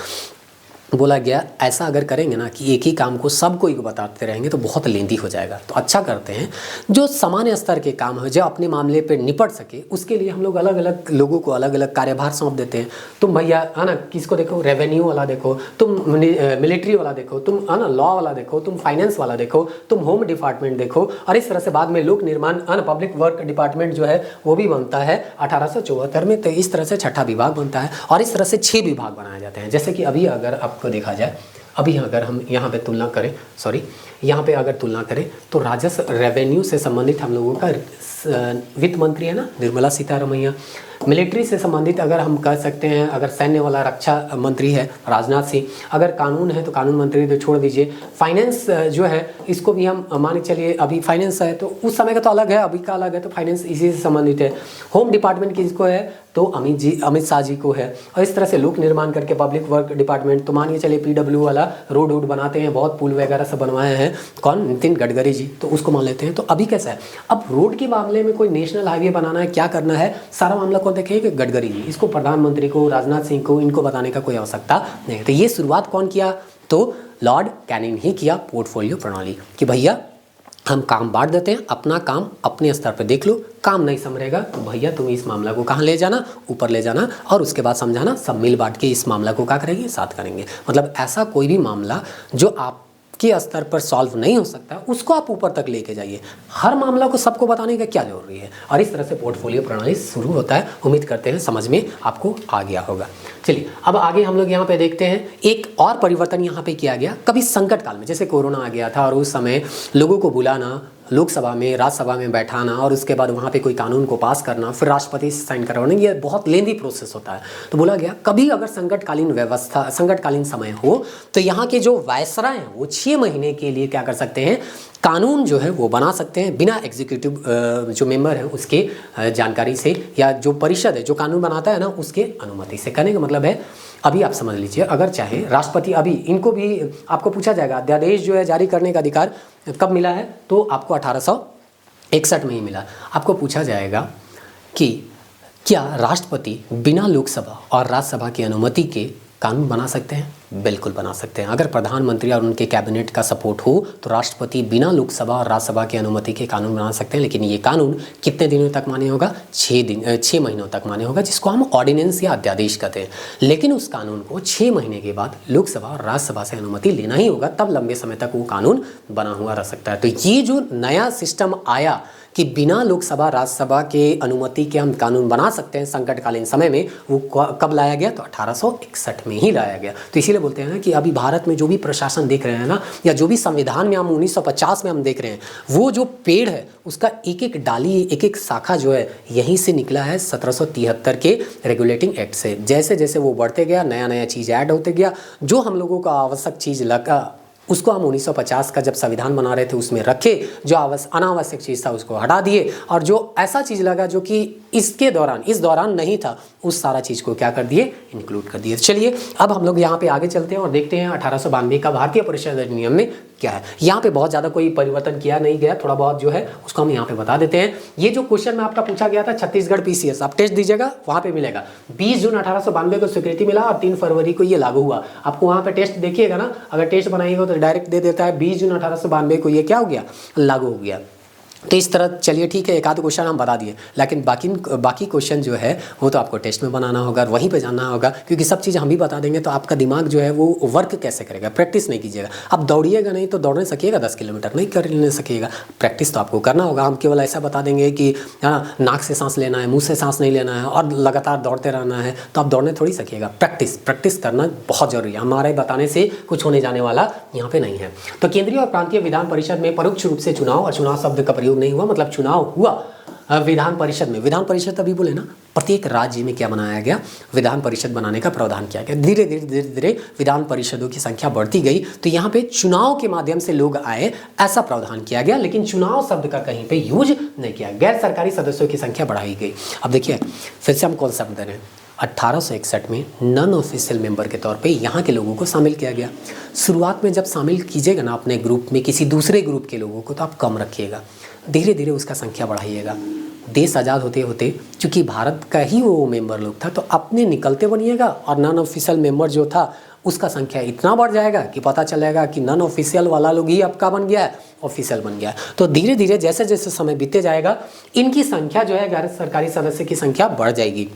बोला गया ऐसा अगर करेंगे ना कि एक ही काम को सब कोई को बताते रहेंगे तो बहुत लेंदी हो जाएगा। तो अच्छा करते हैं जो सामान्य स्तर के काम हो, जो अपने मामले पे निपट सके, उसके लिए हम लोग अलग अलग लोगों को अलग अलग कार्यभार सौंप देते हैं। तुम भैया है ना किसको देखो, रेवेन्यू वाला देखो, तुम मिलिट्री वाला देखो, तुम है ना लॉ वाला देखो, तुम फाइनेंस वाला देखो, तुम होम डिपार्टमेंट देखो, और इस तरह से बाद में लोक निर्माण पब्लिक वर्क डिपार्टमेंट जो है वो भी बनता है 1874 में। तो इस तरह से छठा विभाग बनता है और इस तरह से 6 विभाग बनाए जाते हैं। जैसे कि अभी अगर आपको देखा जाए, अभी अगर हम यहाँ पे तुलना करें, यहाँ पे अगर तुलना करें तो राजस्व रेवेन्यू से संबंधित हम लोगों का वित्त मंत्री है ना निर्मला सीतारमैया। मिलिट्री से संबंधित अगर हम कह सकते हैं, अगर सैन्य वाला रक्षा मंत्री है राजनाथ सिंह, अगर कानून है तो कानून मंत्री तो छोड़ दीजिए। फाइनेंस जो है इसको भी हम मान के चलिए, अभी फाइनेंस है तो उस समय का तो अलग है, अभी का अलग है, तो फाइनेंस इसी से संबंधित है। होम डिपार्टमेंट किसको है तो अमित शाह जी को है। और इस तरह से लोक निर्माण करके पब्लिक वर्क डिपार्टमेंट तो मान के चलिए PW वाला रोड वोड बनाते हैं, बहुत पुल वगैरह सब बनवाए हैं, कौन, नितिन गडकरी जी, तो उसको मान लेते हैं। तो अभी कैसा है, अब रोड के मामले में कोई नेशनल हाईवे बनाना है, क्या करना है, सारा मामला कौन देखेगा, गडकरी जी। इसको प्रधानमंत्री को, राजनाथ सिंह को, इनको बताने का कोई आवश्यकता नहीं है। तो ये शुरुआत कौन किया, तो लॉर्ड कैनिंग ही किया पोर्टफोलियो प्रणाली, कि भैया हम काम बांट देते हैं, अपना काम अपने स्तर पर देख लो, काम नहीं समझेगा तो भैया तुम इस मामला को कहाँ ले जाना, ऊपर ले जाना, और उसके बाद समझाना, सब मिल बांट के इस मामला को क्या करेंगे, साथ करेंगे। मतलब ऐसा कोई भी मामला जो आप के स्तर पर सॉल्व नहीं हो सकता उसको आप ऊपर तक लेके जाइए, हर मामला को सबको बताने का क्या जरूरी है। और इस तरह से पोर्टफोलियो प्रणाली शुरू होता है। उम्मीद करते हैं समझ में आपको आ गया होगा। चलिए अब आगे हम लोग यहाँ पे देखते हैं, एक और परिवर्तन यहाँ पे किया गया कभी संकट काल में, जैसे कोरोना आ गया था और उस समय लोगों को बुलाना, लोकसभा में राज्यसभा में बैठाना और उसके बाद वहाँ पे कोई कानून को पास करना, फिर राष्ट्रपति से साइन करवाना, ये बहुत लेंदी प्रोसेस होता है। तो बोला गया कभी अगर संकटकालीन समय हो तो यहाँ के जो वायसराय हैं वो 6 महीने के लिए क्या कर सकते हैं, कानून जो है वो बना सकते हैं बिना एग्जीक्यूटिव जो मेंबर है उसके जानकारी से, या जो परिषद है जो कानून बनाता है ना उसके अनुमति से। कहने का मतलब है, अभी आप समझ लीजिए, अगर चाहे राष्ट्रपति, अभी इनको भी आपको पूछा जाएगा अध्यादेश जो है जारी करने का अधिकार कब मिला है, तो आपको 1861 में ही मिला। आपको पूछा जाएगा कि क्या राष्ट्रपति बिना लोकसभा और राज्यसभा की अनुमति के कानून बना सकते हैं? बिल्कुल बना सकते हैं। अगर प्रधानमंत्री और उनके कैबिनेट का सपोर्ट हो तो राष्ट्रपति बिना लोकसभा और राज्यसभा की अनुमति के कानून बना सकते हैं। लेकिन ये कानून कितने दिनों तक मान्य होगा? 6 महीनों तक मान्य होगा, जिसको हम ऑर्डिनेंस या अध्यादेश कहते हैं। लेकिन उस कानून को 6 महीने के बाद लोकसभा और राज्यसभा से अनुमति लेना ही होगा, तब लंबे समय तक वो कानून बना हुआ रह सकता है। तो ये जो नया सिस्टम आया कि बिना लोकसभा राज्यसभा के अनुमति के हम कानून बना सकते हैं संकटकालीन समय में, वो कब लाया गया? तो 1861 में ही लाया गया। तो इसीलिए बोलते हैं ना कि अभी भारत में जो भी प्रशासन देख रहे हैं ना, या जो भी संविधान में हम 1950 में हम देख रहे हैं, वो जो पेड़ है उसका एक एक डाली, एक एक शाखा जो है यहीं से निकला है 1773 के रेगुलेटिंग एक्ट से। जैसे जैसे वो बढ़ते गया, नया नया चीज़ ऐड होते गया, जो हम लोगों को आवश्यक चीज़ लगा उसको हम 1950 का जब संविधान बना रहे थे उसमें रखे, जो अनावश्यक चीज़ था उसको हटा दिए, और जो ऐसा चीज़ लगा जो कि इस दौरान नहीं था, उस सारा चीज़ को क्या कर दिए, इंक्लूड कर दिए। चलिए अब हम लोग यहाँ पे आगे चलते हैं और देखते हैं 1892 का भारतीय परिषद अधिनियम में क्या है। यहाँ पे बहुत ज़्यादा कोई परिवर्तन किया नहीं गया, थोड़ा बहुत जो है उसको हम यहाँ पे बता देते हैं। ये जो क्वेश्चन में आपका पूछा गया था छत्तीसगढ़ PCS, आप टेस्ट दीजिएगा वहाँ पे मिलेगा। 20 जून 1892 को स्वीकृति मिला और 3 फरवरी को ये लागू हुआ। आपको वहाँ पे टेस्ट देखिएगा ना, अगर टेस्ट बनाइएगा तो डायरेक्ट दे देता है 20 जून 1892 को ये क्या हो गया, लागू हो गया। तो इस तरह चलिए ठीक है, एक आध क्वेश्चन हम बता दिए, लेकिन बाकी क्वेश्चन जो है वो तो आपको टेस्ट में बनाना होगा, वहीं पे जानना होगा, क्योंकि सब चीज़ हम भी बता देंगे तो आपका दिमाग जो है वो वर्क कैसे करेगा, प्रैक्टिस नहीं कीजिएगा। अब दौड़िएगा नहीं तो दौड़ नहीं सकिएगा, 10 किलोमीटर नहीं कर नहीं सकिएगा, प्रैक्टिस तो आपको करना होगा। हम केवल ऐसा बता देंगे कि नाक से सांस लेना है, मुँह से सांस नहीं लेना है और लगातार दौड़ते रहना है, तो आप दौड़ने थोड़ी सकिएगा। प्रैक्टिस करना बहुत जरूरी है, हमारे बताने से कुछ होने जाने वाला यहाँ पे नहीं है। तो केंद्रीय और प्रांतीय विधान परिषद में परोक्ष रूप से चुनाव, और चुनाव शब्द का प्रयोग नहीं हुआ, मतलब चुनाव हुआ विधान परिषद में। विधान परिषद अभी बोले ना, प्रत्येक राज्य में क्या बनाया गया, विधान परिषद बनाने का प्रावधान किया गया। धीरे धीरे विधान परिषदों की संख्या बढ़ती गई, तो यहाँ पे चुनाव के माध्यम से लोग आए, ऐसा प्रावधान किया गया। लेकिन चुनाव शब्द का कहीं पे यूज नहीं किया। गैर सरकारी सदस्यों की संख्या बढ़ाई गई। अब देखिए फिर से हम कौन शब्द दे रहे हैं, 1861 में नॉन ऑफिशियल मेंबर के तौर पे यहाँ के लोगों को शामिल किया गया। शुरुआत में जब शामिल कीजिएगा ना अपने ग्रुप में किसी दूसरे ग्रुप के लोगों को, तो आप कम रखिएगा, धीरे धीरे उसका संख्या बढ़ाइएगा। देश आज़ाद होते होते चूँकि भारत का ही वो मेंबर लोग था, तो अपने निकलते बनिएगा और नॉन ऑफिशियल मेंबर जो था उसका संख्या इतना बढ़ जाएगा कि पता चलेगा कि नॉन ऑफिशियल वाला लोग ही आपका बन गया है, ऑफिशियल बन गया है। तो धीरे धीरे जैसे जैसे समय बीतते जाएगा इनकी संख्या जो है गैर सरकारी सदस्य की संख्या बढ़ जाएगी।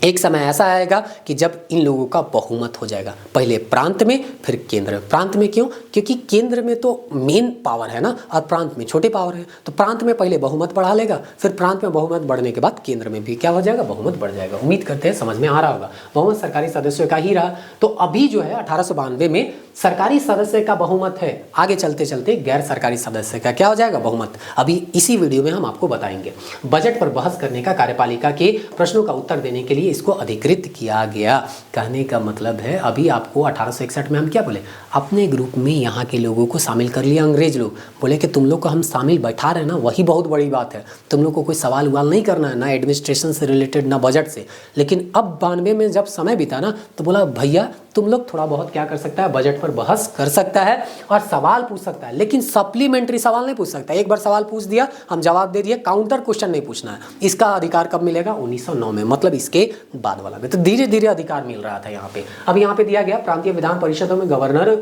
एक समय ऐसा आएगा कि जब इन लोगों का बहुमत हो जाएगा, पहले प्रांत में फिर केंद्र। प्रांत में क्यों? क्योंकि केंद्र में तो मेन पावर है ना और प्रांत में छोटे पावर है। तो प्रांत में पहले बहुमत बढ़ा लेगा, फिर प्रांत में बहुमत बढ़ने के बाद केंद्र में भी क्या हो जाएगा, बहुमत बढ़ जाएगा। उम्मीद करते हैं समझ में आ रहा होगा। बहुमत सरकारी सदस्यों का ही रहा। तो अभी जो है 1892 में सरकारी सदस्य का बहुमत है, आगे चलते चलते गैर सरकारी सदस्य का क्या हो जाएगा, बहुमत। अभी इसी वीडियो में हम आपको बताएंगे। बजट पर बहस करने का कार्यपालिका के प्रश्नों का उत्तर देने के लिए इसको अधिकृत किया गया। कहने का मतलब है अभी आपको 1861 में हम क्या बोले, अपने ग्रुप में यहाँ के लोगों को शामिल कर लिया। अंग्रेज लोग बोले कि तुम लोग को हम शामिल बैठा रहे हैं ना, वही बहुत बड़ी बात है। तुम लोग को कोई सवाल उवाल नहीं करना है, ना एडमिनिस्ट्रेशन से रिलेटेड ना बजट से। लेकिन अब 92 में जब समय बीता ना तो बोला भैया तुम लोग थोड़ा बहुत क्या कर सकता है, बजट पर बहस कर सकता है और सवाल पूछ सकता है, लेकिन सप्लीमेंट्री सवाल नहीं पूछ सकता। एक बार सवाल पूछ दिया, हम जवाब दे दिए, काउंटर क्वेश्चन नहीं पूछना है। इसका अधिकार कब मिलेगा, 1909 में, मतलब इसके बाद वाला में। तो धीरे धीरे अधिकार मिल रहा था यहाँ पे। अब यहाँ पे दिया गया प्रांतीय विधान परिषदों में गवर्नर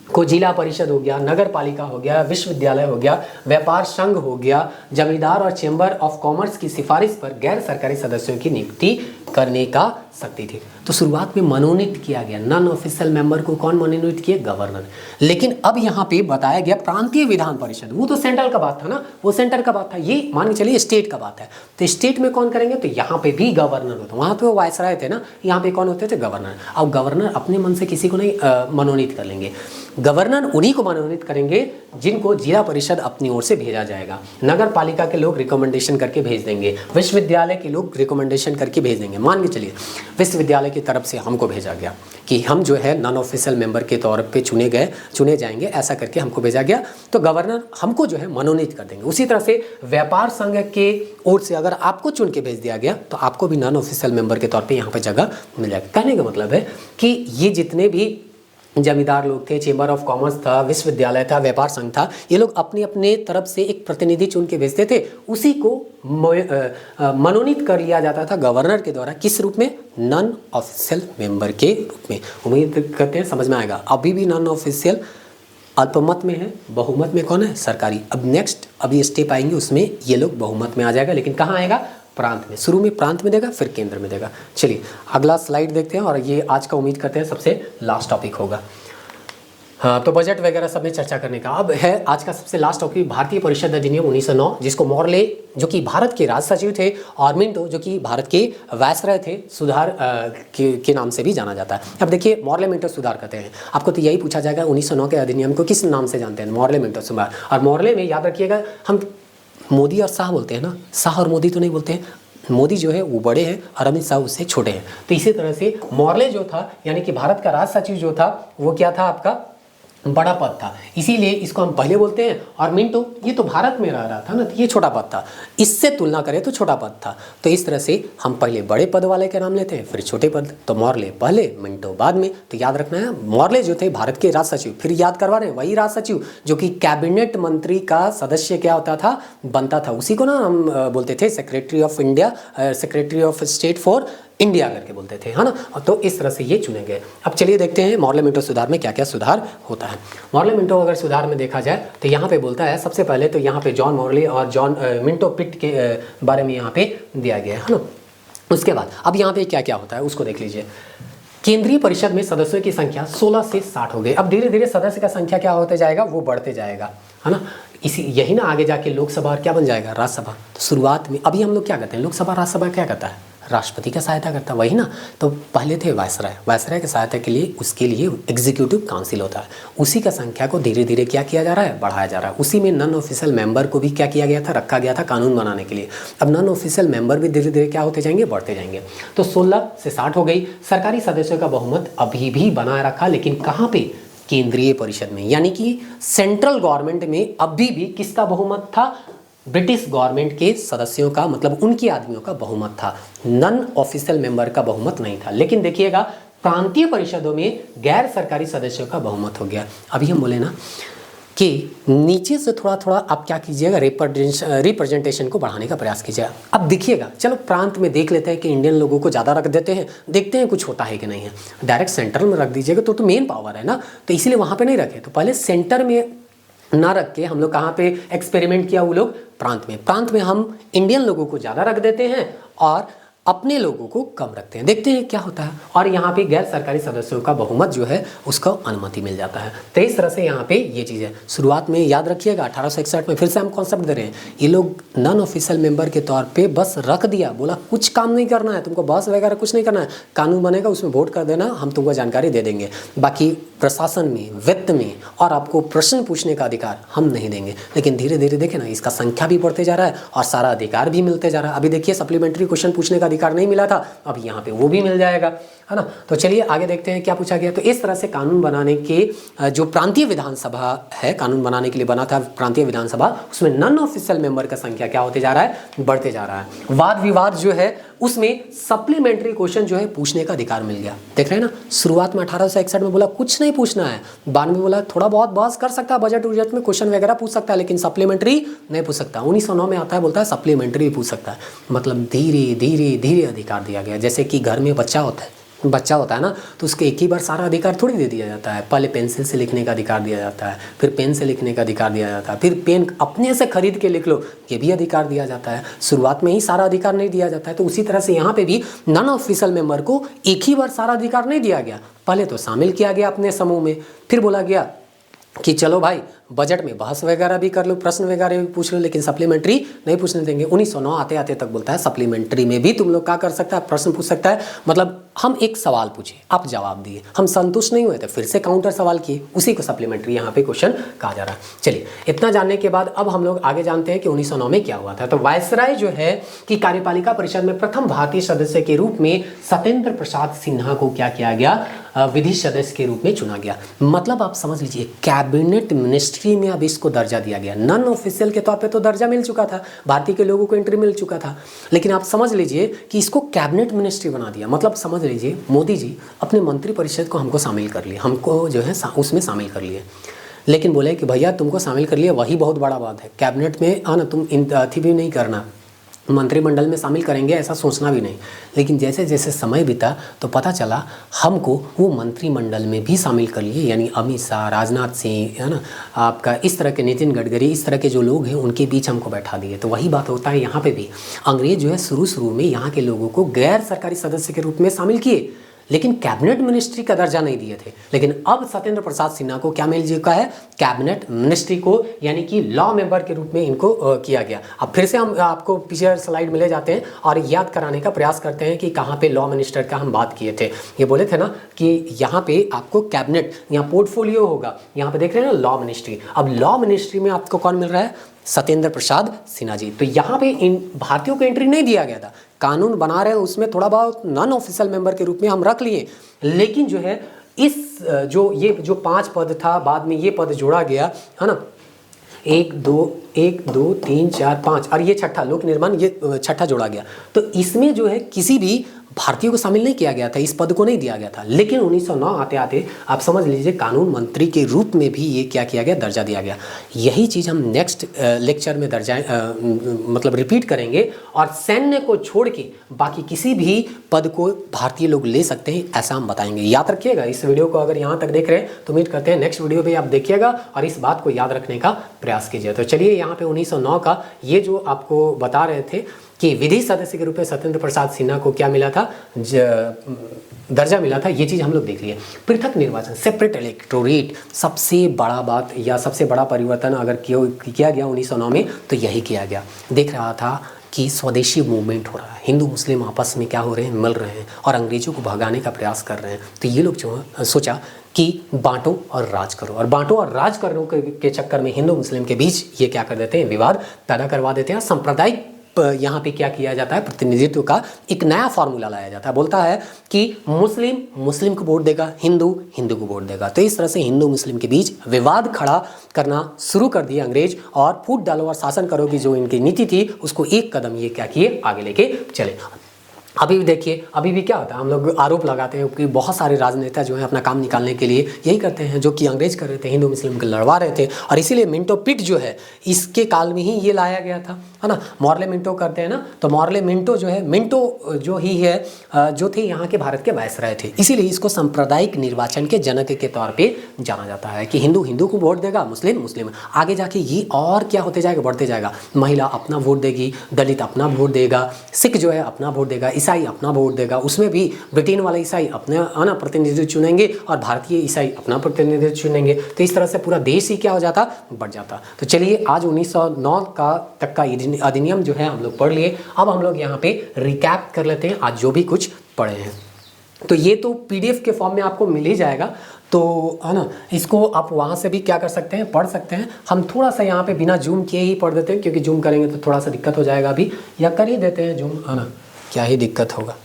को जिला परिषद हो गया, नगर पालिका हो गया, विश्वविद्यालय हो गया, व्यापार संघ हो गया, जमींदार और चेंबर ऑफ कॉमर्स की सिफारिश पर गैर सरकारी सदस्यों की नियुक्ति करने का शक्ति थी। तो शुरुआत में मनोनीत किया गया, नॉन ऑफिशियल मेंबर को कौन मनोनीत किए, गवर्नर। लेकिन अब यहाँ पे बताया गया प्रांतीय विधान परिषद, वो तो सेंट्रल का बात था ना, वो सेंटर का बात था, ये मान के चलिए स्टेट का बात है। तो स्टेट में कौन करेंगे, तो यहाँ पे भी गवर्नर होता, वहाँ पे वो वायसराय थे ना, यहाँ पे कौन होते थे, गवर्नर। अब गवर्नर अपने मन से किसी को नहीं मनोनीत कर लेंगे, गवर्नर उन्हीं को मनोनीत करेंगे जिनको जिला परिषद अपनी ओर से भेजा जाएगा, नगर पालिका के लोग रिकमेंडेशन करके भेज देंगे, विश्वविद्यालय के लोग रिकमेंडेशन करके भेज देंगे। मान के चलिए विश्वविद्यालय की तरफ से हमको भेजा गया कि हम जो है नॉन ऑफिशियल मेंबर के तौर पे चुने जाएंगे, ऐसा करके हमको भेजा गया, तो गवर्नर हमको जो है मनोनीत कर देंगे। उसी तरह से व्यापार संघ के ओर से अगर आपको चुन के भेज दिया गया तो आपको भी नॉन ऑफिशियल मेंबर के तौर पे यहाँ पे जगह मिल जाएगी। कहने का मतलब है कि ये जितने भी जमींदार लोग थे, चेंबर ऑफ कॉमर्स था, विश्वविद्यालय था, व्यापार संघ था, ये लोग अपने अपने तरफ से एक प्रतिनिधि चुन के भेजते थे, उसी को मनोनीत कर लिया जाता था गवर्नर के द्वारा। किस रूप में, नॉन ऑफिशियल मेंबर के रूप में। उम्मीद करते हैं समझ में आएगा। अभी भी नॉन ऑफिशियल अल्पमत में है, बहुमत में कौन है, सरकारी। अब नेक्स्ट अभी स्टेप आएंगे उसमें ये लोग बहुमत में आ जाएगा, लेकिन कहाँ आएगा, प्रांत में। शुरू में प्रांत में देगा, फिर केंद्र में देगा। चलिए अगला स्लाइड देखते हैं और ये आज का उम्मीद करते हैं सबसे लास्ट टॉपिक होगा। हाँ, तो बजट वगैरह सब में चर्चा करने का अब है आज का सबसे लास्ट टॉपिक, भारतीय परिषद अधिनियम 1909, जिसको मॉर्ले जो कि भारत के राज सचिव थे और मिंटो जो कि भारत के वायसराय थे, सुधार के नाम से भी जाना जाता है। अब देखिए मॉर्ले मिंटो सुधार कहते हैं। आपको तो यही पूछा जाएगा 1909 के अधिनियम को किस नाम से जानते हैं, मॉर्ले मिंटो सुधार। और मॉर्ले में याद रखिएगा हम मोदी और शाह बोलते हैं ना, शाह और मोदी तो नहीं बोलते हैं। मोदी जो है वो बड़े हैं और अमित शाह उससे छोटे हैं। तो इसी तरह से मॉर्ले जो था यानी कि भारत का राज सचिव जो था वो क्या था, आपका बड़ा पद था, इसीलिए इसको हम पहले बोलते हैं। और मिंटो ये तो भारत में रह रहा था ना, तो ये छोटा पद था, इससे तुलना करें तो छोटा पद था। तो इस तरह से हम पहले बड़े पद वाले के नाम लेते हैं, फिर छोटे पद। तो मॉर्ले पहले, मिंटो बाद में। तो याद रखना है मॉर्ले जो थे भारत के राज सचिव, फिर याद करवा रहे हैं वही राज सचिव जो कि कैबिनेट मंत्री का सदस्य क्या होता था, बनता था। उसी को ना हम बोलते थे secretary of India, secretary of state for India करके बोलते थे, है ना। तो इस तरह से ये चुने गए। अब चलिए देखते हैं मॉर्ले मिंटो सुधार में क्या क्या सुधार होता है। मॉर्ले मिंटो अगर सुधार में देखा जाए तो यहाँ पे बोलता है सबसे पहले तो यहाँ पे जॉन मॉर्ले और जॉन मिंटो पिट के बारे में यहाँ पे दिया गया है ना। उसके बाद अब यहाँ पे क्या क्या होता है उसको देख लीजिए। केंद्रीय परिषद में सदस्यों की संख्या 16 से 60 हो गई। अब धीरे धीरे सदस्य का संख्या क्या होते जाएगा, वो बढ़ते जाएगा, है ना। यही ना आगे जाके लोकसभा और क्या बन जाएगा, राज्यसभा। तो शुरुआत में अभी हम लोग क्या करते हैं, लोकसभा राज्यसभा क्या करता है, राष्ट्रपति का सहायता करता है, वही ना। तो पहले थे वायसराय, वायसराय की सहायता के लिए उसके लिए एग्जीक्यूटिव काउंसिल होता है। उसी का संख्या को धीरे धीरे क्या किया जा रहा है, बढ़ाया जा रहा है। उसी में नॉन ऑफिशियल मेंबर को भी क्या किया गया था, रखा गया था कानून बनाने के लिए। अब नॉन ऑफिशियल मेंबर भी धीरे धीरे क्या होते जाएंगे, बढ़ते जाएंगे। तो 16 से 60 हो गई। सरकारी सदस्यों का बहुमत अभी भी बनाए रखा, लेकिन कहाँ पे, केंद्रीय परिषद में, यानी कि सेंट्रल गवर्नमेंट में अभी भी किसका बहुमत था, ब्रिटिश गवर्नमेंट के सदस्यों का, मतलब उनके आदमियों का बहुमत था, नॉन ऑफिशियल मेंबर का बहुमत नहीं था। लेकिन देखिएगा प्रांतीय परिषदों में गैर सरकारी सदस्यों का बहुमत हो गया। अभी हम बोले ना कि नीचे से थोड़ा थोड़ा आप क्या कीजिएगा, रिप्रेजेंटेशन को बढ़ाने का प्रयास कीजिएगा। अब देखिएगा, चलो प्रांत में देख लेते हैं कि इंडियन लोगों को ज़्यादा रख देते हैं, देखते हैं कुछ होता है कि नहीं है। डायरेक्ट सेंटर में रख दीजिएगा तो मेन पावर है ना, तो इसीलिए वहाँ पे नहीं रखे। तो पहले सेंटर में ना रख के हम लोग कहाँ पे एक्सपेरिमेंट किया, वो लोग प्रांत में हम इंडियन लोगों को ज़्यादा रख देते हैं और अपने लोगों को कम रखते हैं, देखते हैं क्या होता है। और यहाँ पे गैर सरकारी सदस्यों का बहुमत जो है उसको अनुमति मिल जाता है। तो इस तरह से यहाँ पे ये चीज़ है। शुरुआत में याद रखिएगा 1861 में फिर से हम कॉन्सेप्ट दे रहे हैं, ये लोग नॉन ऑफिशियल मेंबर के तौर पे बस रख दिया, बोला कुछ काम नहीं करना है तुमको, बस वगैरह कुछ नहीं करना है, कानून बनेगा उसमें वोट कर देना, हम तुमको जानकारी दे देंगे, बाकी प्रशासन में, वित्त में और आपको प्रश्न पूछने का अधिकार हम नहीं देंगे। लेकिन धीरे धीरे देखें ना, इसका संख्या भी बढ़ते जा रहा है और सारा अधिकार भी मिलते जा रहा है। अभी देखिए सप्लीमेंट्री क्वेश्चन पूछने का अधिकार नहीं मिला था, अब यहाँ पे वो भी मिल जाएगा, है ना। तो चलिए आगे देखते हैं क्या पूछा गया। तो इस तरह से कानून बनाने के जो प्रांतीय विधानसभा है, कानून बनाने के लिए बना था प्रांतीय विधानसभा, उसमें नॉन ऑफिशियल मेंबर का संख्या क्या होते जा रहा है, बढ़ते जा रहा है। वाद विवाद जो है उसमें सप्लीमेंट्री क्वेश्चन जो है पूछने का अधिकार मिल गया। देख रहे हैं ना, शुरुआत में 1861 में बोला कुछ नहीं पूछना है, बाद में बोला थोड़ा बहुत बहस कर सकता है, बजट उजट में क्वेश्चन वगैरह पूछ सकता है, लेकिन सप्लीमेंट्री नहीं पूछ सकता। 1909 में आता है, बोलता है सप्लीमेंट्री भी पूछ सकता है। मतलब धीरे धीरे धीरे अधिकार दिया गया। जैसे कि घर में बच्चा होता है ना, तो उसके एक ही बार सारा अधिकार थोड़ी दे दिया जाता है। पहले पेंसिल से लिखने का अधिकार दिया जाता है, फिर पेन से लिखने का अधिकार दिया जाता है, फिर पेन अपने से खरीद के लिख लो, ये भी अधिकार दिया जाता है। शुरुआत में ही सारा अधिकार नहीं दिया जाता है। तो उसी तरह से यहाँ पे भी नॉन ऑफिशियल मेंबर को एक ही बार सारा अधिकार नहीं दिया गया। पहले तो शामिल किया गया अपने समूह में, फिर बोला गया कि चलो भाई बजट में बहस वगैरह भी कर लो, प्रश्न वगैरह भी पूछ लो, लेकिन सप्लीमेंट्री नहीं पूछने देंगे। 1909 आते आते तक बोलता है सप्लीमेंट्री में भी तुम लोग क्या कर सकता है, प्रश्न पूछ सकता है। मतलब हम एक सवाल पूछे, आप जवाब दिए, हम संतुष्ट नहीं हुए तो फिर से काउंटर सवाल किए, उसी को सप्लीमेंट्री यहाँ पे क्वेश्चन कहा जा रहा है। चलिए इतना जानने के बाद अब हम लोग आगे जानते हैं कि 1909 में क्या हुआ था। तो वायसराय जो है कि कार्यपालिका परिषद में प्रथम भारतीय सदस्य के रूप में सत्येंद्र प्रसाद सिन्हा को क्या किया गया, विधि सदस्य के रूप में चुना गया। मतलब आप समझ लीजिए कैबिनेट मिनिस्ट्री में अब इसको दर्जा दिया गया। नॉन ऑफिशियल के तौर पे तो दर्जा मिल चुका था, भारतीय के लोगों को एंट्री मिल चुका था, लेकिन आप समझ लीजिए कि इसको कैबिनेट मिनिस्ट्री बना दिया। मतलब समझ लीजिए मोदी जी अपने मंत्रिपरिषद को हमको शामिल कर लिए, हमको जो है उसमें शामिल कर लिए, लेकिन बोले कि भैया तुमको शामिल कर लिया वही बहुत बड़ा बात है, कैबिनेट में आना तुम अथी भी नहीं करना, मंत्रिमंडल में शामिल करेंगे ऐसा सोचना भी नहीं। लेकिन जैसे जैसे समय बीता तो पता चला हमको वो मंत्रिमंडल में भी शामिल कर लिए, यानी अमित शाह, राजनाथ सिंह, है ना, आपका इस तरह के नितिन गडकरी, इस तरह के जो लोग हैं उनके बीच हमको बैठा दिए। तो वही बात होता है यहाँ पे भी, अंग्रेज जो है शुरू में यहाँ के लोगों को गैर सरकारी सदस्य के रूप में शामिल किए, लेकिन कैबिनेट मिनिस्ट्री का दर्जा नहीं दिए थे। लेकिन अब सत्येंद्र प्रसाद सिन्हा को क्या मिल चुका है, कैबिनेट मिनिस्ट्री को, यानी कि लॉ मेंबर के रूप में इनको किया गया। अब फिर से हम आपको पीछे स्लाइड में ले जाते हैं और याद कराने का प्रयास करते हैं कि कहाँ पे लॉ मिनिस्टर का हम बात किए थे। ये बोले थे ना कि यहाँ पे आपको कैबिनेट, यहाँ पोर्टफोलियो होगा, यहाँ पे देख रहे हैं ना लॉ मिनिस्ट्री। अब लॉ मिनिस्ट्री में आपको कौन मिल रहा है, सत्येंद्र प्रसाद सिन्हा जी। तो यहाँ पे इन भारतीयों को एंट्री नहीं दिया गया था, कानून बना रहे हैं उसमें थोड़ा बहुत नॉन ऑफिशियल मेंबर के रूप में हम रख लिए, लेकिन जो है इस ये जो 5 पद था, बाद में ये पद जोड़ा गया, है ना, 1 2 3 4 5 और ये छठा लोक निर्माण, ये छठा जोड़ा गया। तो इसमें जो है किसी भी भारतीयों को शामिल नहीं किया गया था, इस पद को नहीं दिया गया था। लेकिन 1909 आते आते आप समझ लीजिए कानून मंत्री के रूप में भी ये क्या किया गया, दर्जा दिया गया। यही चीज़ हम नेक्स्ट लेक्चर में मतलब रिपीट करेंगे, और सैन्य को छोड़ के बाकी किसी भी पद को भारतीय लोग ले सकते हैं ऐसा हम बताएंगे। याद रखिएगा इस वीडियो को, अगर यहाँ तक देख रहे हैं तो उम्मीद करते हैं नेक्स्ट वीडियो भी आप देखिएगा और इस बात को याद रखने का प्रयास कीजिए। तो चलिए यहाँ पे 1909 का ये जो आपको बता रहे थे कि विधि सदस्य के रूप में सत्येंद्र प्रसाद सिन्हा को क्या मिला था, दर्जा मिला था, ये चीज़ हम लोग देख लिए। पृथक निर्वाचन, सेपरेट इलेक्टोरेट, सबसे बड़ा बात या सबसे बड़ा परिवर्तन अगर किया गया 1909 में तो यही किया गया। देख रहा था कि स्वदेशी मूवमेंट हो रहा है, हिंदू मुस्लिम आपस में क्या हो रहे हैं, मिल रहे हैं और अंग्रेजों को भगाने का प्रयास कर रहे हैं। तो ये लोग जो सोचा कि बांटो और राज करो, और बांटो और राज करो के चक्कर में हिंदू मुस्लिम के बीच ये क्या कर देते हैं, विवाद पैदा करवा देते हैं। सांप्रदायिक यहाँ पे क्या किया जाता है, प्रतिनिधित्व का एक नया फार्मूला लाया जाता है। बोलता है कि मुस्लिम मुस्लिम को वोट देगा, हिंदू हिंदू को वोट देगा। तो इस तरह से हिंदू मुस्लिम के बीच विवाद खड़ा करना शुरू कर दिया अंग्रेज, और फूट डालो और शासन करो की जो इनकी नीति थी उसको एक कदम ये क्या किए, आगे लेके चले। अभी भी देखिए, अभी भी क्या होता है, हम लोग आरोप लगाते हैं कि बहुत सारे राजनेता जो है अपना काम निकालने के लिए यही करते हैं जो कि अंग्रेज कर रहे थे, हिंदू मुस्लिम को लड़वा रहे थे। और इसीलिए मिंटो पिट जो है इसके काल में ही ये लाया गया था, है ना। मॉर्ले मिंटो करते हैं ना, तो मॉर्ले मिंटो जो है, मिंटो जो ही है जो थे यहाँ के भारत के वायसराय थे, इसीलिए इसको सांप्रदायिक निर्वाचन के जनक के तौर पर जाना जाता है कि हिंदू हिंदू को वोट देगा, मुस्लिम मुस्लिम। आगे जाके ये और क्या होते जाएगा, बढ़ते जाएगा। महिला अपना वोट देगी, दलित अपना वोट देगा, सिख जो है अपना वोट देगा, ईसाई अपना वोट देगा, उसमें भी ब्रिटेन वाले ईसाई अपने ना प्रतिनिधित्व चुनेंगे और भारतीय ईसाई अपना प्रतिनिधित्व चुनेंगे। तो इस तरह से पूरा देश ही क्या हो जाता, बढ़ जाता। तो चलिए आज 1909 का तक का अधिनियम जो है हम लोग पढ़ लिए। अब हम लोग यहाँ पे रिकैप कर लेते हैं आज जो भी कुछ पढ़े हैं। तो ये तो PDF के फॉर्म में आपको मिल ही जाएगा, तो है ना, इसको आप वहाँ से भी क्या कर सकते हैं, पढ़ सकते हैं। हम थोड़ा सा यहाँ पे बिना जूम किए ही पढ़ देते हैं, क्योंकि जूम करेंगे तो थोड़ा सा दिक्कत हो जाएगा अभी, या कर ही देते हैं जूम, है ना, क्या ही दिक्कत होगा।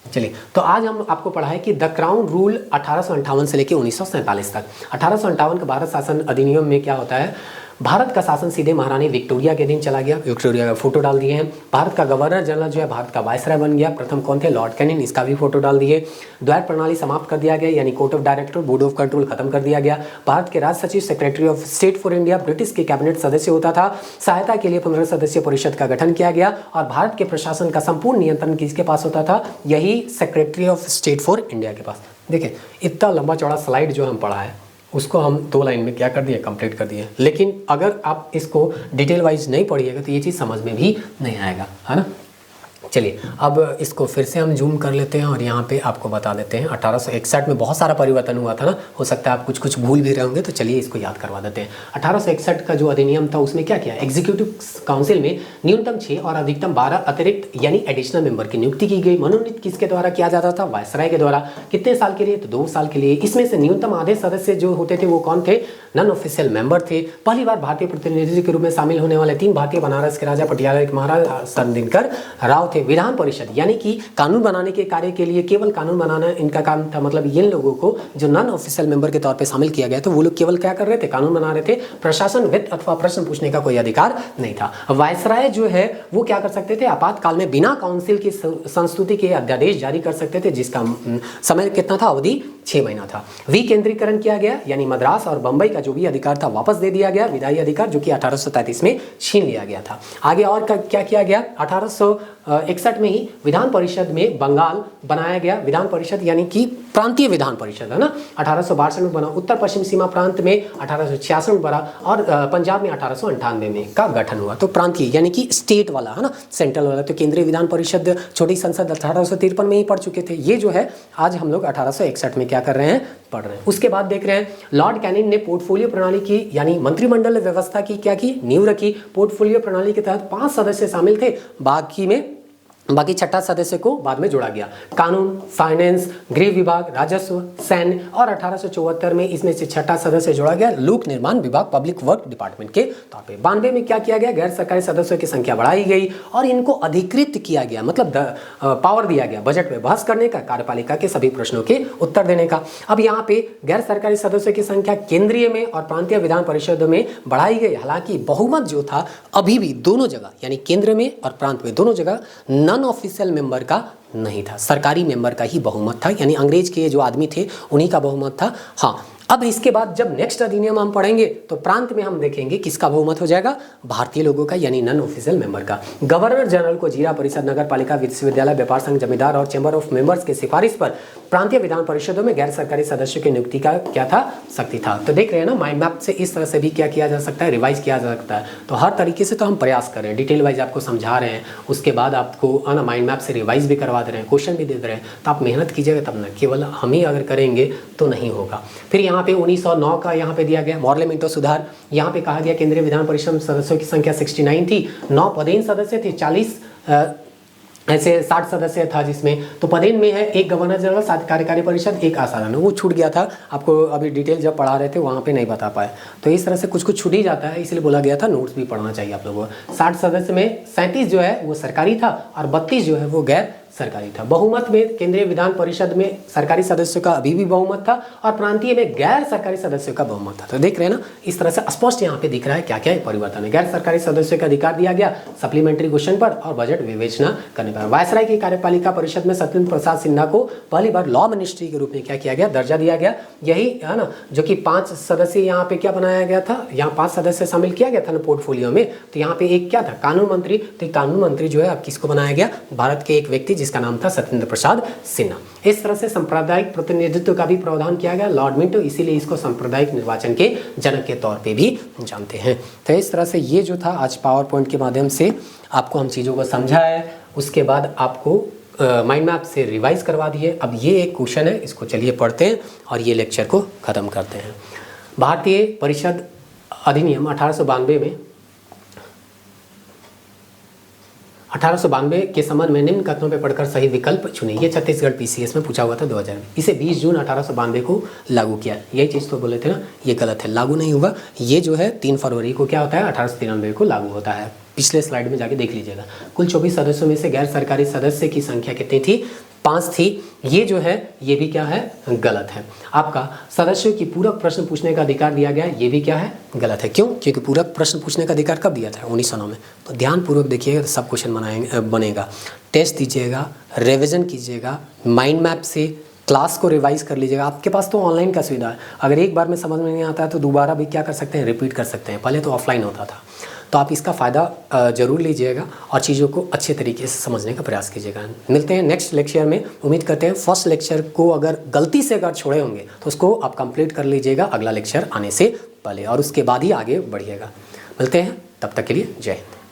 चलिए, तो आज हम आपको पढ़ाए कि द क्राउन रूल 1858 से लेकर 1947 तक। 1858 का भारत शासन अधिनियम में क्या होता है, भारत का शासन सीधे महारानी विक्टोरिया के दिन चला गया। विक्टोरिया का फोटो डाल दिए हैं। भारत का गवर्नर जनरल जो है भारत का वायसराय बन गया। प्रथम कौन थे, लॉर्ड कैनिंग, इसका भी फोटो डाल दिए। द्वैर प्रणाली समाप्त कर दिया गया, यानी court of director, board of control खत्म कर दिया गया। भारत के राज सचिव secretary of state for India British के कैबिनेट सदस्य होता था। सहायता के लिए 15 सदस्यीय परिषद का गठन किया गया और भारत के प्रशासन का संपूर्ण नियंत्रण किसके पास होता था, यही secretary of state for India के पास। देखिए इतना लंबा चौड़ा स्लाइड जो हम पढ़ा है उसको हम 2 लाइन में क्या कर दिए, कंप्लीट कर दिए। लेकिन अगर आप इसको डिटेल वाइज नहीं पढ़िएगा तो ये चीज़ समझ में भी नहीं आएगा, है ना। चलिए अब इसको फिर से हम जूम कर लेते हैं और यहाँ पे आपको बता देते हैं 1861 में बहुत सारा परिवर्तन हुआ था ना, हो सकता है आप कुछ कुछ भूल भी रहे होंगे, तो चलिए इसको याद करवा देते हैं। 1861 का जो अधिनियम था उसमें क्या किया, एग्जीक्यूटिव काउंसिल में न्यूनतम 6 और अधिकतम 12 अतिरिक्त यानी एडिशनल मेंबर की नियुक्ति की गई। मनोनीत किसके द्वारा किया जाता था, वायसराय के द्वारा। कितने साल के लिए, तो 2 साल के लिए। इसमें से न्यूनतम आधे सदस्य जो होते थे वो कौन थे, नॉन ऑफिशियल मेंबर थे। पहली बार भारतीय प्रतिनिधि के रूप में शामिल होने वाले 3 भारतीय बनारस के राजा, पटियाला के महाराजा सरदिनकर राव थे। विधान परिषद यानी कि कानून बनाने के कार्य के लिए केवल कानून बनाना इनका काम था। मतलब इन लोगों को जो नॉन ऑफिशियल मेंबर के तौर पे शामिल किया गया, तो वो लोग केवल क्या कर रहे थे, कानून बना रहे थे। प्रशासन, वित्त अथवा प्रश्न पूछने का कोई अधिकार नहीं था। वायसराय जो है वो क्या कर सकते थे, आपातकाल में बिना काउंसिल की संस्तुति के अध्यादेश जारी कर सकते थे, जिसका समय कितना था, अवधि 6 महीना था। विकेंद्रीकरण किया गया, यानी मद्रास और बंबई का जो भी अधिकार था वापस दे दिया गया, विधायी अधिकार जो कि 1833 में छीन लिया गया था। आगे और क्या किया गया, 1861 में ही विधान परिषद में बंगाल बनाया गया। विधान परिषद यानी कि प्रांतीय विधान परिषद, है ना। 1862 में बना। उत्तर पश्चिम सीमा प्रांत में 1866 में बना और पंजाब में 1898 में का गठन हुआ। तो प्रांतीय यानी कि स्टेट वाला, है ना, सेंट्रल वाला। तो केंद्रीय विधान परिषद, छोटी संसद 1853 में ही पढ़ चुके थे। ये जो है आज हम लोग 1861 में क्या कर रहे हैं, पढ़ रहे हैं। उसके बाद देख रहे हैं लॉर्ड कैनिंग ने पोर्टफोलियो प्रणाली की, यानी मंत्रिमंडल व्यवस्था की क्या की, नींव रखी। पोर्टफोलियो प्रणाली के तहत 5 सदस्य शामिल थे, बाकी 6ठा सदस्य को बाद में जोड़ा गया। कानून, फाइनेंस, गृह विभाग, राजस्व, सैन्य और 1874 में इसमें से 6ठा सदस्य जोड़ा गया लोक निर्माण विभाग, पब्लिक वर्क डिपार्टमेंट के तौर पे। 92 में क्या किया गया, गैर सरकारी सदस्यों की संख्या बढ़ाई गई और इनको अधिकृत किया गया, मतलब पावर दिया गया बजट में बहस करने का, कार्यपालिका के सभी प्रश्नों के उत्तर देने का। अब यहाँ पे गैर सरकारी सदस्यों की संख्या केंद्रीय में और प्रांतीय विधान परिषदों में बढ़ाई गई। हालांकि बहुमत जो था अभी भी दोनों जगह, यानी केंद्र में और प्रांत में दोनों जगह नॉन ऑफिशियल मेंबर का नहीं था, सरकारी मेंबर का ही बहुमत था, यानी अंग्रेज के जो आदमी थे उन्हीं का बहुमत था। हाँ, अब इसके बाद जब नेक्स्ट अधिनियम हम पढ़ेंगे तो प्रांत में हम देखेंगे किसका बहुमत हो जाएगा, भारतीय लोगों का, यानी नॉन ऑफिशियल मेंबर का। गवर्नर जनरल को जिला परिषद, नगर पालिका, विश्वविद्यालय, व्यापार संघ, जमींदार और चैम्बर ऑफ मेंबर्स के सिफारिश पर प्रांतीय विधान परिषदों में गैर सरकारी सदस्यों की नियुक्ति का क्या था, शक्ति था। तो देख रहे हैं ना, माइंड मैप से इस तरह से भी क्या किया जा सकता है, रिवाइज किया जा सकता है। तो हर तरीके से तो हम प्रयास कर रहे हैं, डिटेल वाइज आपको समझा रहे हैं, उसके बाद आपको आना माइंड मैप से रिवाइज भी करवा दे रहे हैं, क्वेश्चन भी दे दे रहे हैं। तो आप मेहनत कीजिएगा तब ना, केवल हम ही अगर करेंगे तो नहीं होगा। फिर यहाँ पे 1909 का यहाँ पे दिया गया मॉर्ले मिंटो सुधार। यहाँ पे कहा गया केंद्रीय विधान परिषद सदस्यों की संख्या 69 थी, 9 पदेन सदस्य थे, 40 ऐसे 60 सदस्य था जिसमें, तो पदेन में है 1 गवर्नर जनरल, 7 कार्यकारी परिषद, 1 असाधारण। वो छूट गया था, आपको अभी डिटेल जब पढ़ा रहे थे वहाँ पे नहीं बता पाए। तो इस तरह से कुछ कुछ छूट ही जाता है, इसलिए बोला गया था नोट्स भी पढ़ना चाहिए आप लोगों को। 60 सदस्य में 37 जो है वो सरकारी था और 32 जो है वो गैर सरकारी था। बहुमत में केंद्रीय विधान परिषद में सरकारी सदस्यों का अभी भी बहुमत था और प्रांतीय में गैर सरकारी सदस्यों का बहुमत था। तो देख रहे हैं ना, इस तरह से स्पष्ट यहाँ पे दिख रहा है क्या क्या परिवर्तन है। गैर सरकारी सदस्यों का अधिकार दिया गया सप्लीमेंट्री क्वेश्चन पर और बजट विवेचना करने पर। वायसराय की कार्यपालिका परिषद में सत्येंद्र प्रसाद सिन्हा को पहली बार लॉ मिनिस्ट्री के रूप में क्या किया गया, दर्जा दिया गया। यही है ना, जो कि 5 सदस्य यहाँ पे क्या बनाया गया था, यहाँ 5 सदस्य शामिल किया गया था ना पोर्टफोलियो में। तो यहाँ पे एक क्या था, कानून मंत्री। तो कानून मंत्री जो है अब किसको बनाया गया, भारत के एक व्यक्ति जिसका नाम था सत्येंद्र प्रसाद सिन्हा। इस तरह से सांप्रदायिक प्रतिनिधित्व का भी प्रावधान किया गया लॉर्ड मिंटो, इसीलिए इसको सांप्रदायिक निर्वाचन के जनक के तौर पे भी जानते हैं। तो इस तरह से ये जो था आज पावर पॉइंट के माध्यम से आपको हम चीज़ों को समझा है। उसके बाद आपको माइंड मैप से रिवाइज करवा दिए। अब ये एक क्वेश्चन है, इसको चलिए पढ़ते हैं और ये लेक्चर को ख़त्म करते हैं। भारतीय परिषद अधिनियम 1892 में 1892 के संबंध में निम्न कथनों पर पढ़कर सही विकल्प चुने। ये छत्तीसगढ़ पीसीएस में पूछा हुआ था 2000 में। इसे 20 जून 1892 को लागू किया। यही चीज़ तो बोले थे ना, ये गलत है, लागू नहीं हुआ। ये जो है 3 फरवरी को क्या होता है, 1893 को लागू होता है। पिछले स्लाइड में जाके देख लीजिएगा। कुल 24 सदस्यों में से गैर सरकारी सदस्य की संख्या कितनी थी, 5 थी। ये जो है ये भी क्या है, गलत है। आपका सदस्यों की पूरक प्रश्न पूछने का अधिकार दिया गया, ये भी क्या है, गलत है। क्यों? क्योंकि पूरक प्रश्न पूछने का अधिकार कब दिया था, 1909 में। तो ध्यानपूर्वक देखिएगा तो सब क्वेश्चन बनेगा। टेस्ट दीजिएगा, रिविजन कीजिएगा, माइंड मैप से क्लास को रिवाइज कर लीजिएगा। आपके पास तो ऑनलाइन का सुविधा है, अगर एक बार में समझ में नहीं आता है तो दोबारा भी क्या कर सकते हैं, रिपीट कर सकते हैं। पहले तो ऑफलाइन होता था। तो आप इसका फ़ायदा ज़रूर लीजिएगा और चीज़ों को अच्छे तरीके से समझने का प्रयास कीजिएगा। मिलते हैं नेक्स्ट लेक्चर में। उम्मीद करते हैं फर्स्ट लेक्चर को अगर गलती से अगर छोड़े होंगे तो उसको आप कंप्लीट कर लीजिएगा अगला लेक्चर आने से पहले, और उसके बाद ही आगे बढ़िएगा। मिलते हैं, तब तक के लिए जय हिंद।